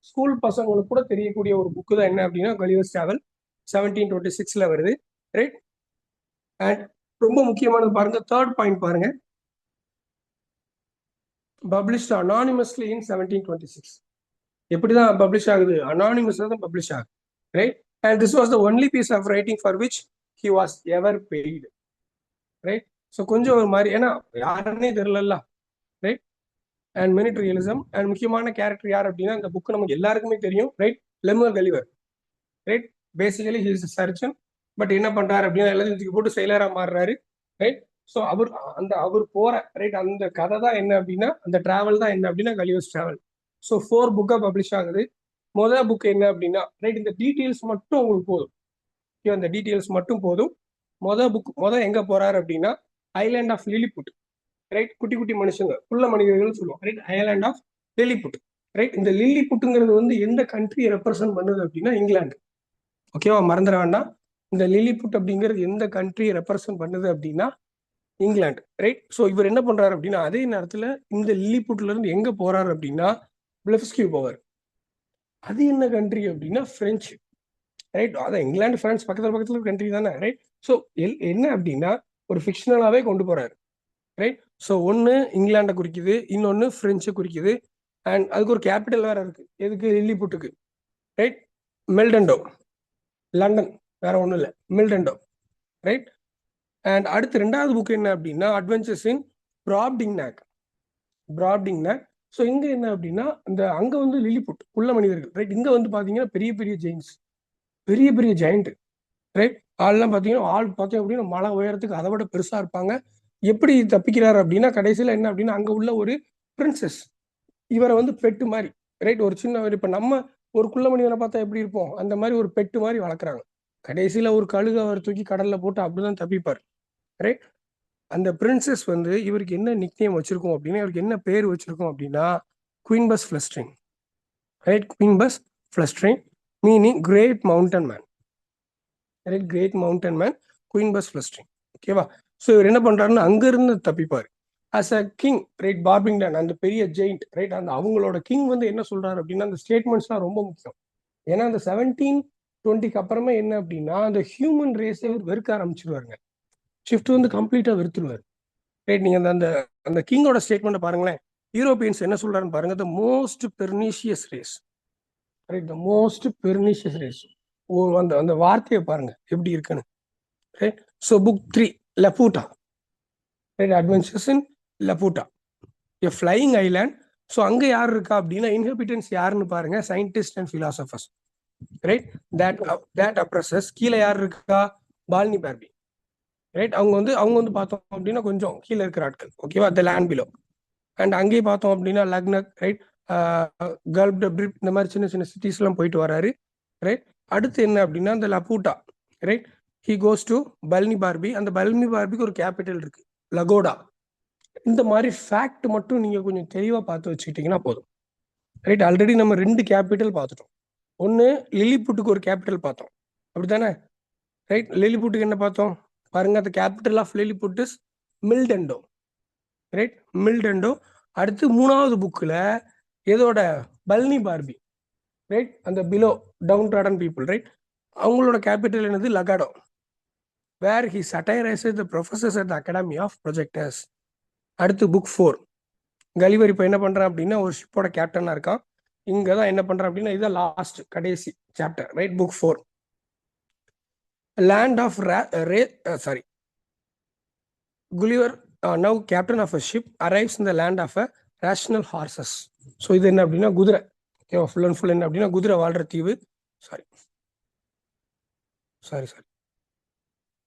ஸ்கூல் பசங்களுக்கு கூட தெரியக்கூடிய ஒரு புக்கு தான் என்ன அப்படின்னா கலிவர்ஸ் டிராவல் 1726 வருது. ரைட். அண்ட் ரொம்ப முக்கியமானது பாருங்க, தேர்ட் பாயிண்ட் பாருங்க, பப்ளிஷ்ட் அனானிமஸ்லி இன் 1726. எப்படிதான் பப்ளிஷ் ஆகுது? அனானிமஸ்ல தான் பப்ளிஷ் ஆகுது, right? And this was the only piece of writing for which he was ever paid, right? So கொஞ்சம் ஒரு மாதிரி, ஏன்னா யாருன்னே தெரியல, right? And minute realism. And முக்கியமான கேரக்டர் யார் அப்படின்னா, இந்த புக் நமக்கு எல்லாருக்குமே தெரியும், right? Lemuel Gulliver, right? Basically he is surgeon. But என்ன பண்றாரு அப்படின்னா, எல்லாத்தையும் தூக்கி போட்டு செயலரா மாறுறாரு, ரைட்? ஸோ அவர் போற, ரைட், அந்த கதை தான் என்ன அப்படின்னா, அந்த டிராவல் தான் என்ன அப்படின்னா கலிவர்ஸ் டிராவல். ஸோ 4 புக்கா பப்ளிஷ் ஆகுது. முதல் புக் என்ன அப்படின்னா, ரைட், இந்த டீட்டெயில்ஸ் மட்டும் உங்களுக்கு போதும், இந்த டீட்டெயில்ஸ் மட்டும் போதும். முதல் எங்க போறாரு அப்படின்னா, ஐலாண்ட் ஆஃப் லிலிபுட், ரைட்? குட்டி குட்டி மனுஷங்க, புள்ள மனிதர்கள் சொல்லுவோம், right? Island of Lilliput, right? இந்த லிலிபுட்டுங்கிறது வந்து எந்த கண்ட்ரியை ரெப்ரசென்ட் பண்ணுது அப்படின்னா இங்கிலாந்து. ஓகேவா? மறந்துட வேண்டாம். இந்த லிலிபுட் அப்படிங்கிறது எந்த கண்ட்ரியை ரெப்ரசென்ட் பண்ணுது அப்படின்னா இங்கிலாந்து, ரைட்? ஸோ இவர் என்ன பண்றாரு அப்படின்னா, அதே நேரத்துல இந்த லிலிபுட்ல இருந்து எங்க போறாரு அப்படின்னா பிளெஃப்ஸ்கியூ போவார். அது என்ன கண்ட்ரி அப்படின்னா பிரெஞ்சு, ரைட்? அதான் இங்கிலாந்து பிரான்ஸ் பக்கத்துல கண்ட்ரி தானே, ரைட்? ஸோ என்ன அப்படின்னா ஒரு ஃபிக்ஷனலாவே கொண்டு போறாரு, ரைட்? ஸோ ஒன்னு இங்கிலாண்டை குறிக்குது, இன்னொன்னு பிரெஞ்சு குறிக்குது. அண்ட் அதுக்கு ஒரு கேபிட்டல் வேற இருக்கு, எதுக்கு? லில்லிபுட்டுக்கு, ரைட்? மெல்டண்டோ, லண்டன், வேற ஒன்றும் இல்லை, மெல்டண்டோ, ரைட்? அண்ட் அடுத்து 2வது புக் என்ன அப்படின்னா அட்வென்ச்சர்ஸ் இன் பிராப்டிங்நாக். ஸோ இங்க என்ன அப்படின்னா, அங்க வந்து லில்லிபுட், குள்ள மனிதர்கள், ரைட்? இங்க வந்து பாத்தீங்கன்னா பெரிய பெரிய ஜெயின்ஸ், பெரிய பெரிய ஜெயிண்ட், ரைட்? ஆள்லாம் பாத்தீங்கன்னா பார்த்தீங்க அப்படின்னா மலை உயரத்துக்கு அதை விட பெருசா இருப்பாங்க. எப்படி தப்பிக்கிறாரு அப்படின்னா, கடைசியில என்ன அப்படின்னா, அங்க உள்ள ஒரு பிரின்சஸ் இவரை வந்து பெட்டு மாதிரி, ரைட்? ஒரு சின்ன, இப்ப நம்ம ஒரு குள்ள மனிதனை பார்த்தா எப்படி இருப்போம், அந்த மாதிரி ஒரு பெட்டு மாதிரி வளர்க்குறாங்க. கடைசியில ஒரு கழுகு அவர் தூக்கி கடல்ல போட்டு அப்படிதான் தப்பிப்பார், ரைட்? அந்த பிரின்சஸ் வந்து இவருக்கு என்ன நிக்நேம் வச்சிருக்கோம் அப்படின்னா, இவருக்கு என்ன பேர் வச்சிருக்கோம் அப்படின்னா Quinbus Flestrin, right? Quinbus Flestrin meaning great mountain man, right? Great mountain man, Quinbus Flestrin. ஓகேவா? ஸோ இவர் என்ன பண்றாருன்னா அங்க இருந்து தப்பிப்பார் as a king, right? Brobdingnag, அந்த பெரிய ஜெயிண்ட், ரைட்? அந்த அவங்களோட கிங் வந்து என்ன சொல்றாரு அப்படின்னா, அந்த ஸ்டேட்மெண்ட்ஸ்லாம் ரொம்ப முக்கியம். ஏன்னா அந்த 1720 அப்புறமே என்ன அப்படின்னா அந்த ஹியூமன் ரேஸை வெறுக்க ஆரம்பிச்சிருவாருங்க. ஷிஃப்ட் வந்து கம்ப்ளீட்டா வெறுத்துருவாரு, ரைட்? நீங்க அந்த அந்த கிங்கோட ஸ்டேட்மெண்ட் பாருங்களேன். யூரோப்பியன்ஸ் என்ன சொல்றாருன்னு பாருங்க, the most pernicious race, right? The most pernicious race. அந்த அந்த வார்த்தையை பாருங்க எப்படி இருக்குன்னு, right? So book 3 Laputa, right? Adventures in Laputa, a flying island. So அங்க யார் இருக்கா அப்படின்னா இன்ஹபிட்டன்ஸ் யாருன்னு பாருங்க, scientist and philosophers, right? That oppresses. கீழே யார் இருக்கா? Balnibarbi, right? அவங்க வந்து பார்த்தோம் அப்படின்னா கொஞ்சம் கீழே இருக்கிற ஆட்கள், ஓகேவா? The land below. அண்ட் அங்கேயே பார்த்தோம் அப்படின்னா லக்னக், ரைட்? கல்ப் டப்ரிப், இந்த மாதிரி சின்ன சின்ன சிட்டிஸ் எல்லாம் போயிட்டு வராரு, ரைட்? அடுத்து என்ன அப்படின்னா இந்த Laputa, right? He goes to Balnibarbi. அந்த பல்னி பார்பிக்கு ஒரு கேபிட்டல் இருக்கு, லகோடா. இந்த மாதிரி ஃபேக்ட் மட்டும் நீங்க கொஞ்சம் தெளிவா பார்த்து வச்சுக்கிட்டீங்கன்னா போதும், ரைட்? ஆல்ரெடி நம்ம 2 கேபிட்டல் பார்த்துட்டோம். ஒன்னு லிலிபுட்டுக்கு ஒரு கேபிட்டல் பார்த்தோம், அப்படித்தானே, ரைட்? லிலிபுட்டுக்கு என்ன பார்த்தோம் பாருங்க, அந்த capital of Lilliput is Mildendo, right? Mildendo. அடுத்து 3வது புக்ல எதோட? Balnibarbi, right? அந்த below town trodden people, right? அவங்களோட கேபிட்டல் என்னது? Lagado, where he satirises the professors at the academy of projectors. அடுத்து புக் 4 கலிவர் இப்போ என்ன பண்றான் அப்படின்னா ஒரு ஷிப்போட கேப்டனா இருக்கான். இங்க தான் என்ன பண்றான் அப்படின்னா இதுதான் லாஸ்ட் கடைசி chapter, right? Book 4 land of Gulliver, now captain of a ship arrives in the land of a rational horses. So இது என்ன அப்படின்னா குதிரை, ஓகேவா? ஃபுல் அண்ட் ஃபுல் என்ன அப்படின்னா குதிரை வாழ்ற தீவு. Sorry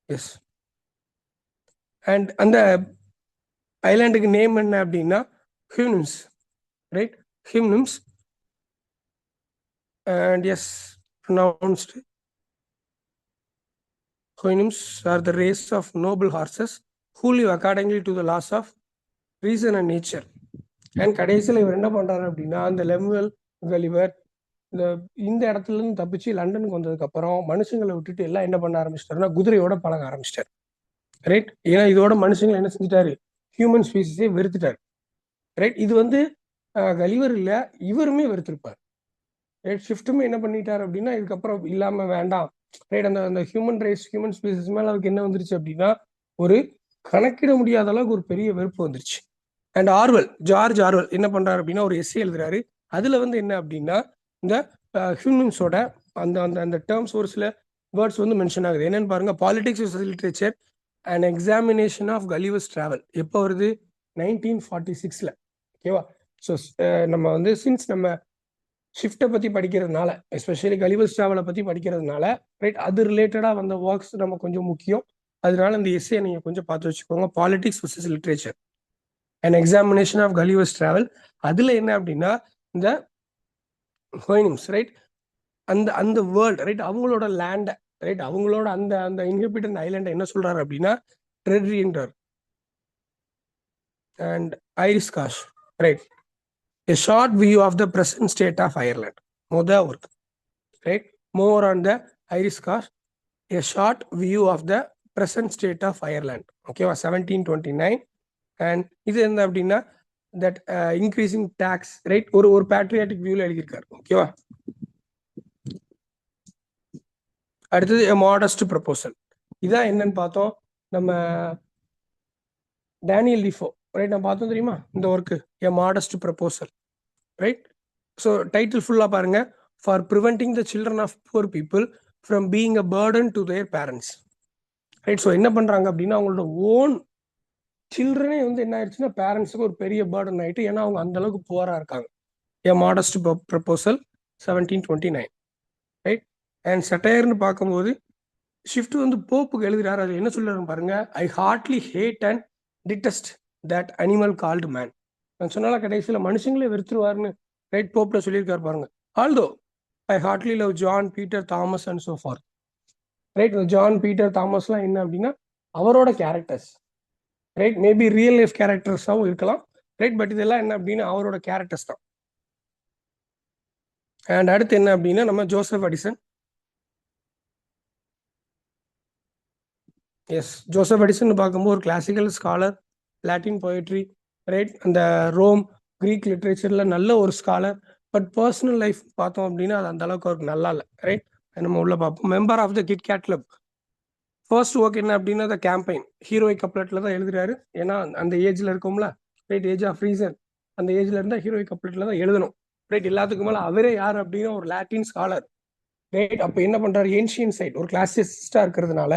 S. அண்ட் அந்த ஐலாண்டுக்கு நேம் என்ன அப்படின்னா Houyhnhnms, right? Houyhnhnms. And yes, pronounced Houyhnhnms are the race of noble horses who live accordingly to the laws of reason and nature. And கடைசியில் இவர் என்ன பண்றாரு அப்படின்னா அந்த லெமுவல் கலிவர் இந்த இடத்துல இருந்து தப்பிச்சு லண்டனுக்கு வந்ததுக்கு அப்புறம் மனுஷங்களை விட்டுட்டு எல்லாம் என்ன பண்ண ஆரம்பிச்சிட்டாருன்னா குதிரையோட பழக ஆரம்பிச்சிட்டாரு, ரைட்? ஏன்னா இதோட மனுஷங்களை என்ன செஞ்சிட்டாரு? Human ஸ்பீசிஸே வெறுத்துட்டாரு, right? இது வந்து கலிவர் இல்ல, இவருமே வெறுத்திருப்பார், ரைட்? ஷிஃப்ட்டுமே என்ன பண்ணிட்டாரு அப்படின்னா இதுக்கப்புறம் இல்லாம வேண்டாம், ரைட்? அந்த ஹியூமன் ரேஸ், ஹியூமன் ஸ்பீசிஸ் மேல அவருக்கு என்ன வந்துருச்சு அப்படின்னா ஒரு கணக்கிட முடியாத அளவுக்கு ஒரு பெரிய வெறுப்பு வந்துருச்சு, அண்ட் ஆர்வெல், ஜார்ஜ் ஆர்வெல் என்ன பண்றாரு அப்படின்னா ஒரு எஸ்ஸே எழுதுறாரு. அதுல வந்து என்ன அப்படின்னா இந்த ஹியூமன்ஸோட அந்த அந்த அந்த டேர்ம்ஸ் ஒரு சில வேர்ட்ஸ் வந்து மென்ஷன் ஆகுது. என்னன்னு பாருங்க, politics is literature and examination of Gulliver's travel. எப்போ வருது? 1946ல. ஓகேவா? ஸோ நம்ம வந்து சின்ஸ் நம்ம ஷிஃப்ட்டை பற்றி படிக்கிறதுனால, எஸ்பெஷலி கலிவர்ஸ் டிராவலை பற்றி படிக்கிறதுனால, ரைட், அது ரிலேட்டடாக வந்த ஒர்க்ஸ் நம்ம கொஞ்சம் முக்கியம். அதனால இந்த எஸ்ஸே நீங்கள் கொஞ்சம் பார்த்து வச்சுக்கோங்க. Politics versus literature and examination of Gulliver's travel. அதில் என்ன அப்படின்னா இந்த ஹோயினிம்ஸ், ரைட், அந்த அந்த வேர்ல்டு, ரைட், அவங்களோட லேண்டை, ரைட், அவங்களோட அந்த அந்த இன்ஹிபிட்டட் ஐலாண்டை என்ன சொல்றாரு அப்படின்னா ட்ரெட்ரின்றார் and Irish cash, right, a short view of the present state of Ireland. மொத work, right, more on the Irish Coast, a short view of the present state of Ireland. ஓகேவா? 1729. And இது என்ன அப்படின்னா that increasing tax, right, ஒரு ஒரு patriotic வியூல எழுதியிருக்காரு. ஓகேவா? அடுத்தது a modest proposal. இதான் என்னன்னு பார்த்தோம் நம்ம டேனியல் டிஃபோ, ரைட், நம்ம பார்த்தோம் தெரியுமா இந்த ஒர்க்கு, a modest proposal, ரைட். ஸோ டைட்டில் ஃபுல்லாக பாருங்க, for preventing the children of poor people from being a burden to their parents, right. So என்ன பண்ணுறாங்க அப்படின்னா அவங்களோட ஓன் சில்ட்ரனே வந்து என்ன ஆயிடுச்சுன்னா பேரண்ட்ஸுக்கு ஒரு பெரிய பேர்டன் ஆகிட்டு, ஏன்னா அவங்க அந்த அளவுக்கு புவராக இருக்காங்க. A modest proposal 1729, right. And சட்டையர்னு பார்க்கும்போது ஷிஃப்ட் வந்து போப்புக்கு எழுதுறாரு. அது என்ன சொல்றாரு பாருங்க, I heartily hate and detest that animal called man. நான் சொன்னால கடைசியில் மனுஷங்களே வெறுத்துருவாருன்னு, ரைட், போப்ல சொல்லியிருக்காரு பாருங்க. Although I heartily love John, Peter, Thomas and so forth, right. John, Peter, தாமஸ்லாம் என்ன அப்படின்னா அவரோட characters, right, maybe real life கேரக்டர்ஸாகவும் இருக்கலாம், ரைட், பட் இதெல்லாம் என்ன அப்படின்னா அவரோட கேரக்டர்ஸ் தான். அண்ட் அடுத்து என்ன அப்படின்னா நம்ம Joseph Addison. Yes, Joseph Addison பார்க்கும்போது ஒரு classical scholar, Latin poetry, right, அந்த ரோம் கிரீக் லிட்ரேச்சர்ல நல்ல ஒரு ஸ்காலர். பட் பர்சனல் லைஃப் பார்த்தோம் அப்படின்னா அது அந்த அளவுக்கு அவருக்கு நல்லா இல்லை, ரைட். நம்ம உள்ள பார்ப்போம். Member of the Kit Cat Club. First work என்ன அப்படின்னா த கேம்பெயின், ஹீரோயிக் கப்லெட்ல தான் எழுதுறாரு. ஏன்னா அந்த ஏஜ்ல இருக்கோம்ல, ரைட், ஏஜ் ஆஃப் ரீசன், அந்த ஏஜ்ல இருந்தா ஹீரோயிக் கப்லெட்ல தான் எழுதணும், ரைட். எல்லாத்துக்கும் மேல அவரே யார் அப்படின்னா ஒரு லாட்டின் ஸ்காலர், ரைட். அப்ப என்ன பண்றாரு, ஏன்ஷியன் சைட், ஒரு கிளாசிசிஸ்டா இருக்கிறதுனால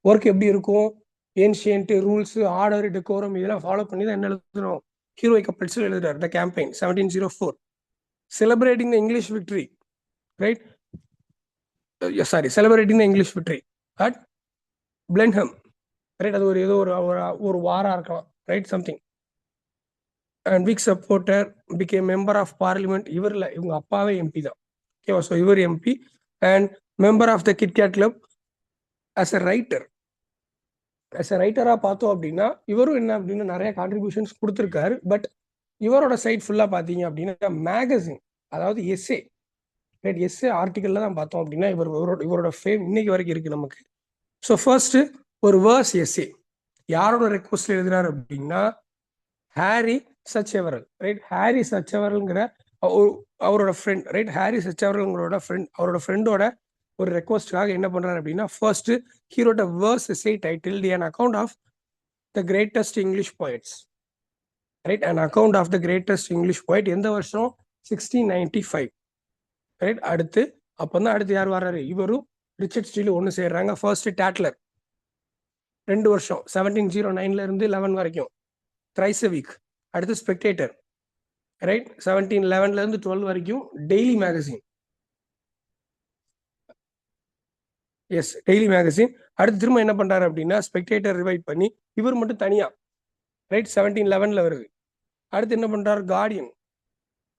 ஒர்க் எப்படி இருக்கும், ஏன்ஷியன்ட் ரூல்ஸ், ஆர்டர், டெக்கோரம் இதெல்லாம் ஃபாலோ பண்ணி தான் என்ன எழுதணும், ஹீரோயிக் கப்லெட்ஸ் எழுதுறாரு. The campaign 1704. Celebrating the English victory, right, sorry, celebrating the English victory at Blenheim, right. அது ஒரு ஏதோ ஒரு வாரா இருக்கலாம், ரைட், something. And Whig supporter, became member of parliament. இவர்ல இவங்க அப்பாவே எம்பி தான். ஓகேவா? ஸோ இவர் MP and member of the Kit Cat club. As a writer, as a ரைட்டராக பார்த்தோம் அப்படின்னா இவரும் என்ன அப்படின்னா நிறைய கான்ட்ரிபியூஷன்ஸ் கொடுத்துருக்காரு. பட் இவரோட சைட் ஃபுல்லாக பார்த்தீங்க அப்படின்னா மேகசின், அதாவது எஸ்ஏ, ரைட், எஸ்ஏ ஆர்டிக்கல்ல தான் பார்த்தோம் அப்படின்னா இவரோட ஃபேம் இன்னைக்கு வரைக்கும் இருக்கு நமக்கு. ஸோ ஃபர்ஸ்ட் ஒரு வேர்ஸ் எஸ்ஏ யாரோட ரெக்வஸ்ட்ல எழுதுறாரு அப்படின்னா ஹாரி சச்செவரல், ரைட். ஹாரி சச்செவரல்ங்கிற அவரோட ஃப்ரெண்ட், ரைட். ஹாரி சச்செவரல்ங்களோட ஃப்ரெண்ட், அவரோட ஃப்ரெண்டோட ஒரு ரெக்வஸ்ட்காக என்ன பண்றாரு அப்படின்னா ஃபர்ஸ்ட் ஹீரோட verse essay title an account of the greatest English poets, right. an account of the greatest English poet. எந்த வருஷம்? 1695, ரைட். அடுத்து அப்பதான் அடுத்து யார் வர்றாரு, இவரும் ரிச்சர்ட் ஸ்டீல் ஒன்று சேர்றாங்க. ஃபர்ஸ்ட் டேட்லர் 2 வருஷம் 1709ல இருந்து 11 வரைக்கும், த்ரைஸ் a week. அடுத்து ஸ்பெக்டேட்டர், ரைட், 1711ல இருந்து 12 வரைக்கும் daily magazine, yes, daily magazine. அடுத்து திரும்ப என்ன பண்றாரு அப்படின்னா ஸ்பெக்டேட்டர் ரிவைட் பண்ணி இவர் மட்டும் தனியா, ரைட், 1711ல வருது. அடுத்து என்ன பண்றாரு, கார்டியன்,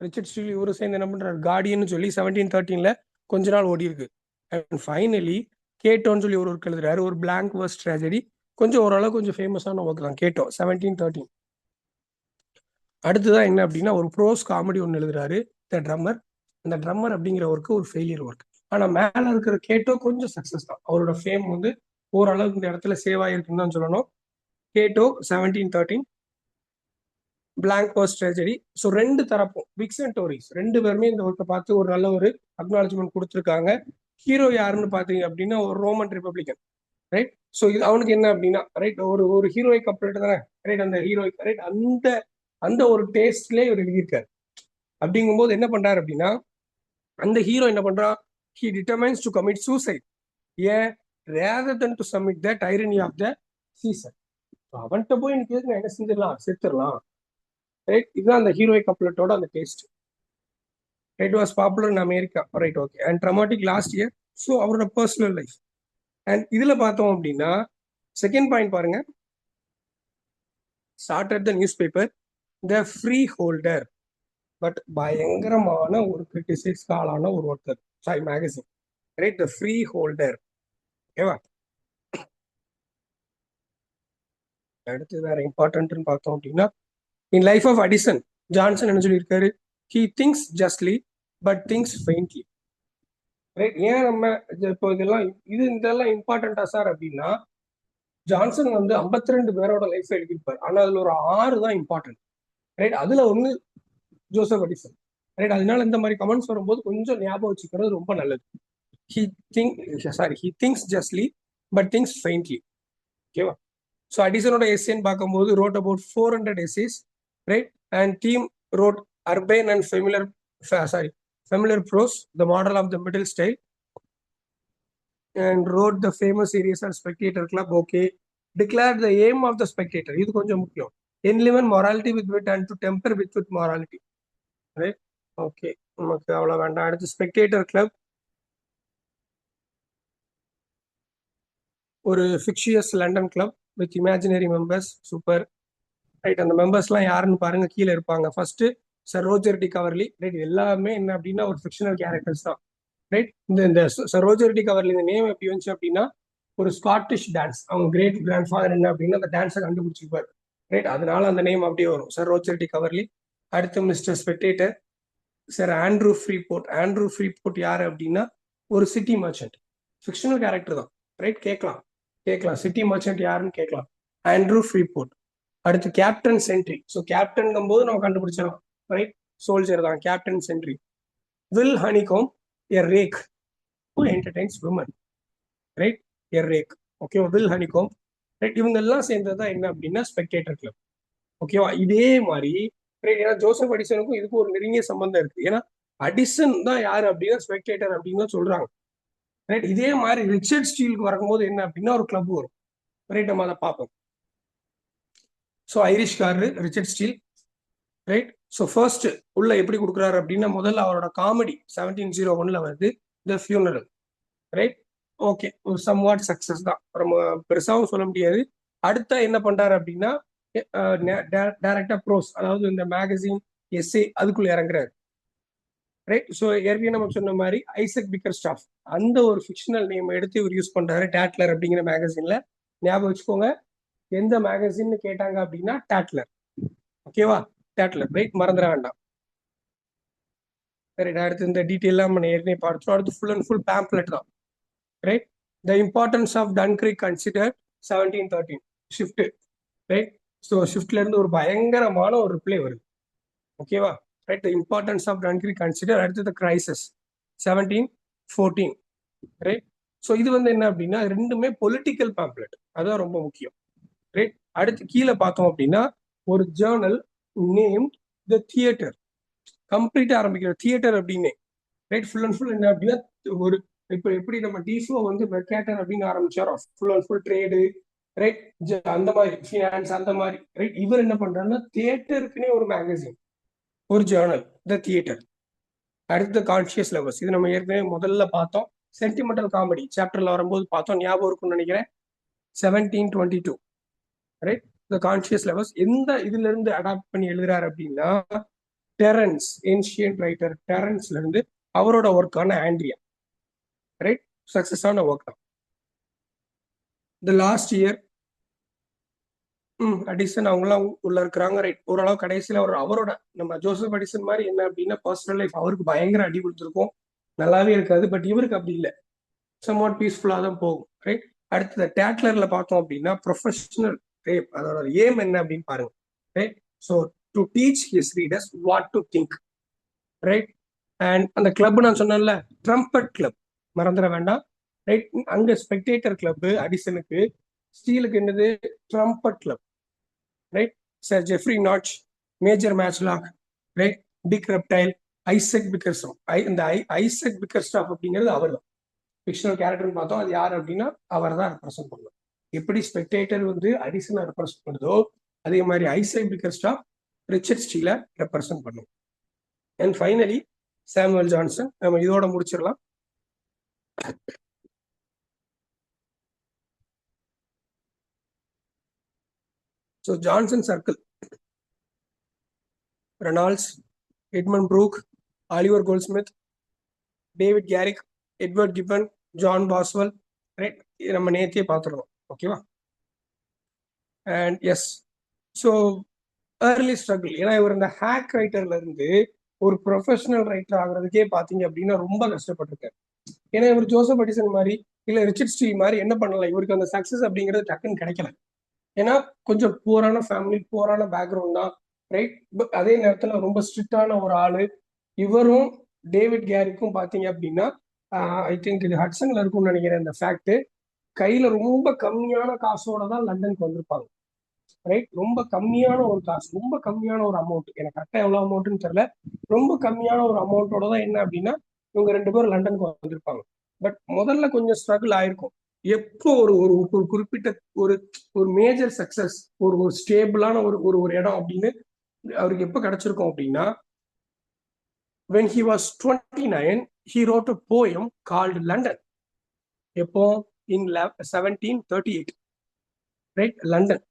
ரிச்சர்ட் ஸ்டீல் இவரு சேர்ந்து என்ன பண்றாரு, கார்டியன் சொல்லி 1713ல கொஞ்ச நாள் ஓடி இருக்கு. அண்ட் ஃபைனலி கேட்டோன்னு சொல்லி ஒரு ஒர்க் எழுதுறாரு, ஒரு பிளாங்க் வர்ஸ் ட்ராஜடி. கொஞ்சம் ஓரளவு கொஞ்சம் ஃபேமஸான ஒர்க் தான் கேட்டோ, 1713. அடுத்துதான் என்ன அப்படின்னா ஒரு ப்ரோஸ் காமெடி ஒன்று எழுதுறாரு, த ட்ரம்மர். அந்த ட்ரம்மர் அப்படிங்கிற ஒர்க்கு ஒரு ஃபெயிலியர் ஒர்க். ஆனா மேல இருக்கிற கேட்டோ கொஞ்சம் சக்சஸ் தான். அவரோட ஃபேம் வந்து ஓரளவுக்கு இந்த இடத்துல சேவ் ஆகிருக்குன்னு தான் சொல்லணும். கேட்டோ 1713, பிளாங்க் வர்ஸ் ட்ராஜடி. ஸோ ரெண்டு தரப்பும் விக்ஸ் அண்ட் டோரிஸ் ரெண்டு பேருமே இந்த ஒர்க்கை பார்த்து ஒரு நல்ல ஒரு அக்னாலஜ்மெண்ட் கொடுத்துருக்காங்க. ஹீரோ யாருன்னு பாத்தீங்க அப்படின்னா ஒரு ரோமன் ரிப்பப்ளிகன், ரைட். ஸோ இது அவனுக்கு என்ன அப்படின்னா, ரைட், ஒரு ஹீரோயிக் கப்லெட் தானே, ரைட். அந்த ஹீரோயிக், ரைட், அந்த அந்த ஒரு டேஸ்ட்லேயே இவர் எழுதியிருக்காரு. அப்படிங்கும்போது என்ன பண்றாரு அப்படின்னா, அந்த ஹீரோ என்ன பண்றான், he determines to commit suicide. ஏன், rather than to submit the tyranny of the season. அவன்கிட்ட போய் எனக்கு நான் என்ன செஞ்சிடலாம், செத்துடலாம். ரைட், இதுதான் அந்த ஹீரோயிக் கப்லெட்டோட அந்த taste. Right, was popular in America. Right, okay. And dramatic last year. So அவரோட பர்சனல் லைஃப். அண்ட் இதுல பார்த்தோம் அப்படின்னா செகண்ட் பாயிண்ட் பாருங்க, started the newspaper the freeholder. But பயங்கரமான ஒரு கிரிட்டிசைஸ்க்கு ஆளான ஒரு ஒருத்தர், sorry magazine. Right, the freeholder. ஓகேவா. அடுத்து வேற இம்பார்ட்டன்ட்னு பார்த்தோம் அப்படின்னா, in life of Addison Johnson என்ன சொல்லியிருக்காரு, he thinks justly but thinks faintly. Right, ஏன் நம்ம இப்போ இதெல்லாம் இம்பார்ட்டண்டா சார் அப்படின்னா, ஜான்சன் வந்து 52 பேரோட லைஃப் எழுதியிருப்பார். ஆனா அதுல ஒரு 6 தான் இம்பார்ட்டன்ட். ரைட், அதுல ஒண்ணு ஜோசப் அடிசன். ரைட், அதனால இந்த மாதிரி கமெண்ட்ஸ் வரும்போது கொஞ்சம் ஞாபகம் வச்சுக்கிறது ரொம்ப நல்லது. he thinks justly but thinks faintly. ஓகேவா. ஸோ அடிசனோட எஸ்ஏன்னு பார்க்கும்போது wrote about 400 essays, right, and team wrote urban and familiar prose, the model of the middle style, and wrote the famous series on Spectator Club. Okay, declared the aim of the Spectator. இது கொஞ்சம் முக்கியம். enliven morality with wit and to temper with morality. Right, okay, நமக்கு அவ்வளோ வேண்டாம். அடுத்து Spectator Club ஒரு fictitious London club with imaginary members. Super. Right, அந்த மெம்பர்ஸ்லாம் யாருன்னு பாருங்க, கீழே இருப்பாங்க. First sir Roger de Coverley. Right, எல்லாமே என்ன அப்படின்னா ஒரு ஃபிக்ஷனல் கேரக்டர்ஸ் தான். ரைட், இந்த சர் ரோஜர் டி கவர்லி இந்த நேம் எப்படி வந்துச்சு அப்படின்னா, ஒரு ஸ்காட்டிஷ் டான்ஸ், அவங்க கிரேட் கிராண்ட் ஃபாதர் என்ன அப்படின்னா அந்த டான்ஸை கண்டுபிடிச்சிருப்பார். ரைட், அதனால அந்த நேம் அப்படியே வரும், சர் ரோஜர் டி கவர்லி. அடுத்து Mr Spectator sir Andrew Freeport. Andrew Freeport யாரு அப்படின்னா ஒரு சிட்டி மர்ச்சன்ட், ஃபிக்ஷனல் கேரக்டர் தான். ரைட், கேட்கலாம் சிட்டி மர்ச்சன்ட் யாருன்னு கேட்கலாம், ஆண்ட்ரூ ஃப்ரீபோர்ட். அடுத்து கேப்டன் சென்ட்ரி. ஸோ கேப்டன் போது நம்ம கண்டுபிடிச்சிடலாம். ரைட், சோல்ஜர் தான் captain sentry. Will honeycomb, a rack who entertains women. Right, a rack. ஓகேவா, வில் ஹனிகோம். ரைட், இவங்க எல்லாம் சேர்ந்தது தான் என்ன அப்படின்னா ஸ்பெக்டேட்டர் கிளப். ஓகேவா. இதே மாதிரி ஏன்னா ஜோசப் அடிசனுக்கும் இதுக்கும் ஒரு நெருங்கிய சம்பந்தம் இருக்கு. ஏன்னா அடிசன் தான் யாரு அப்படின்னா ஸ்பெக்டேட்டர் அப்படின்னு தான் சொல்றாங்க. ரைட், இதே மாதிரி ரிச்சர்ட் ஸ்டீலுக்கு வரும்போது என்ன அப்படின்னா ஒரு கிளப் வரும். ரைட், நம்ம அதை பார்ப்போம். ஸோ ஐரிஷ்காரரு Richard Steele. Right, so first உள்ள எப்படி கொடுக்குறாரு அப்படின்னா, முதல்ல அவரோட காமெடி 1701 வருது, த ஃபியூனரல். ரைட், ஓகே, ஒரு சம்வாட் சக்சஸ் தான், ரொம்ப பெருசாகவும் சொல்ல முடியாது. அடுத்த என்ன பண்றாரு அப்படின்னா டைரக்டா ப்ரோஸ், அதாவது இந்த மேகசின் எஸ்ஏ அதுக்குள்ள இறங்குறாரு. ரைட், ஸோ ஏற்கனவே நம்ம சொன்ன மாதிரி ஐசக் பிக்கர்ஸ்டாஃப் அந்த ஒரு ஃபிக்ஷனல் நேம் எடுத்து இவர் யூஸ் பண்றாரு, டேட்லர் அப்படிங்கிற மேகசின்ல. ஞாபகம் வச்சுக்கோங்க, எந்த மேகசின்னு கேட்டாங்க அப்படின்னா டேட்லர். ஓகேவா, டேட்லர். ரைட், மறந்துட வேண்டாம். ரைட், அடுத்து இந்த டீட்டெயிலாம் நம்ம ஏற்கனவே பார்த்தோம். அடுத்து ஃபுல் அண்ட் ஃபுல் பேம்ப்லெட் தான். Right, the importance of Dunkirk consider 1713 Swift. Right, so ஷிஃப்ட்ல இருந்து ஒரு பயங்கரமான ஒரு ரிப்ளை வருது. ஓகேவா. Right, the importance of Dunkirk consider. அடுத்து த கிரைசிஸ் 1714. ரைட், ஸோ இது வந்து என்ன அப்படின்னா ரெண்டுமே பொலிட்டிக்கல் பேம்ப்லெட், அதுதான் ரொம்ப முக்கியம். ரைட், அடுத்து கீழே பார்த்தோம் அப்படின்னா ஒரு ஜேர்னல் நேம் த தியேட்டர், கம்ப்ளீட்டா ஆரம்பிக்கிற தியேட்டர் அப்படின்னு. ரைட், ஃபுல் அண்ட் ஃபுல் என்ன அப்படின்னா ஒரு இப்போ எப்படி நம்ம டிஃபோ வந்து மெர்கேட்டர் அப்படின்னு ஆரம்பிச்சாரோ, full and full trade, right, அந்த மாதிரி ஃபினான்ஸ் அந்த மாதிரி. ரைட், இவர் என்ன பண்றாருன்னா தியேட்டருக்குன்னே ஒரு மேகசின், ஒரு ஜேர்னல், த தியேட்டர். அடுத்த கான்சியஸ் லெவல்ஸ், இது நம்ம ஏற்கனவே முதல்ல பார்த்தோம். சென்டிமெண்டல் காமெடி சாப்டர்ல வரும்போது பார்த்தோம், ஞாபகம் இருக்கும்னு நினைக்கிறேன், 1722. ரைட், த கான்சியஸ் லெவல்ஸ் எந்த இதுல இருந்து அடாப்ட் பண்ணி எழுதுறாரு அப்படின்னா டெரன்ஸ், ஏன்ஷியன்ட் ரைட்டர் டெரன்ஸ்ல இருந்து அவரோட ஒர்க்கான ஆண்ட்ரியா. ரைட், சக்சஸான ஒர்க் தான். த லாஸ்ட் இயர் அடிசன் அவங்களாம் உள்ள இருக்கிறாங்க. ரைட், ஓரளவு கடைசியில் அவரோட நம்ம ஜோசப் அடிசன் மாதிரி என்ன அப்படின்னா பர்சனல் லைஃப் அவருக்கு பயங்கர அடி கொடுத்துருக்கும், நல்லாவே இருக்காது. பட் இவருக்கு அப்படி இல்லை, சம்வாட் பீஸ்ஃபுல்லா தான் போகும். ரைட், அடுத்தது டேட்லர்ல பார்த்தோம் அப்படின்னா ப்ரொஃபஷனல் ரேப், அதோட ஏம் என்ன அப்படின்னு பாருங்க. Right, so to teach his readers what to think. Right, and அந்த கிளப் நான் சொன்னேன்ல ட்ரம்பட் கிளப், மறந்துட வேண்டாம். ரைட், அங்க ஸ்பெக்டேட்டர் கிளப் அடிசனுக்கு, ஸ்டீலுக்கு என்னது trumpet club. Right, sir Geoffrey Notch major Matchlock, right, Dick Reptile, Isaac Bickerstaff. இந்த ஐசக் பிக்கர்ஸ்டாஃப் அப்படிங்கிறது அவர் தான் ஃபிக்ஷனல் கேரக்டர்னு பார்த்தோம். அது யார் அப்படின்னா அவர் தான் ரெப்ரசென்ட் பண்ணும். எப்படி ஸ்பெக்டேட்டர் வந்து அடிசனை ரெப்ரசென்ட் பண்ணுதோ அதே மாதிரி ஐசக் பிக்கர்ஸ்டாஃப் ரிச்சர்ட் ஸ்டீலை ரெப்ரசென்ட் பண்ணும். And finally Samuel Johnson. நம்ம இதோட முடிச்சிடலாம். So Johnson circle: Reynolds, Edmund Burke, Oliver Goldsmith, David Garrick, Edward Gibbon, John Boswell. Right, நம்ம நேத்தியே பார்த்துருவோம். ஓகேவா? And yes, so early struggle. ஏன்னா இவர் இந்த ஹேக் ரைட்டர்ல இருந்து ஒரு ப்ரொஃபஷனல் ரைட்டர் ஆகுறதுக்கே பார்த்தீங்க அப்படின்னா ரொம்ப கஷ்டப்பட்டிருக்காரு. ஏன்னா இவர் ஜோசப் எடிசன் மாதிரி இல்லை ரிச்சர்ட் ஸ்டீல் மாதிரி என்ன பண்ணலாம், இவருக்கு அந்த சக்சஸ் அப்படிங்கிறது டக்குன்னு கிடைக்கல. ஏன்னா கொஞ்சம் போரான ஃபேமிலி, போரான பேக்ரவுண்ட் தான், ரைட். அதே நேரத்தில் ரொம்ப ஸ்ட்ரிக்டான ஒரு ஆளு. இவரும் டேவிட் கேரிக்கும் பார்த்தீங்க அப்படின்னா ஐ திங்க் இது ஹட்சன்ல இருக்கும்னு நினைக்கிறேன். இந்த ஃபேக்ட் கையில ரொம்ப கம்மியான காசோட தான் லண்டனுக்கு வந்திருப்பாங்க. ரைட், ரொம்ப கம்மியான ஒரு காசு, ரொம்ப கம்மியான ஒரு அமௌண்ட். எனக்கு கரெக்டாக எவ்வளோ அமௌண்ட்னு தெரியல. ரொம்ப கம்மியான ஒரு அமௌண்ட்டோட தான் என்ன அப்படின்னா இவங்க 2 பேரும் லண்டனுக்கு வந்திருப்பாங்க. பட் முதல்ல கொஞ்சம் ஸ்ட்ரகிள் ஆயிருக்கும். எப்போ ஒரு ஒரு குறிப்பிட்ட ஒரு ஒரு மேஜர் சக்சஸ், ஒரு ஒரு ஸ்டேபிளான ஒரு ஒரு இடம் அப்படின்னு அவருக்கு எப்போ கிடைச்சிருக்கும் அப்படின்னா when he was 29 he wrote a poem called London. எப்போ? in 1738. Right, London.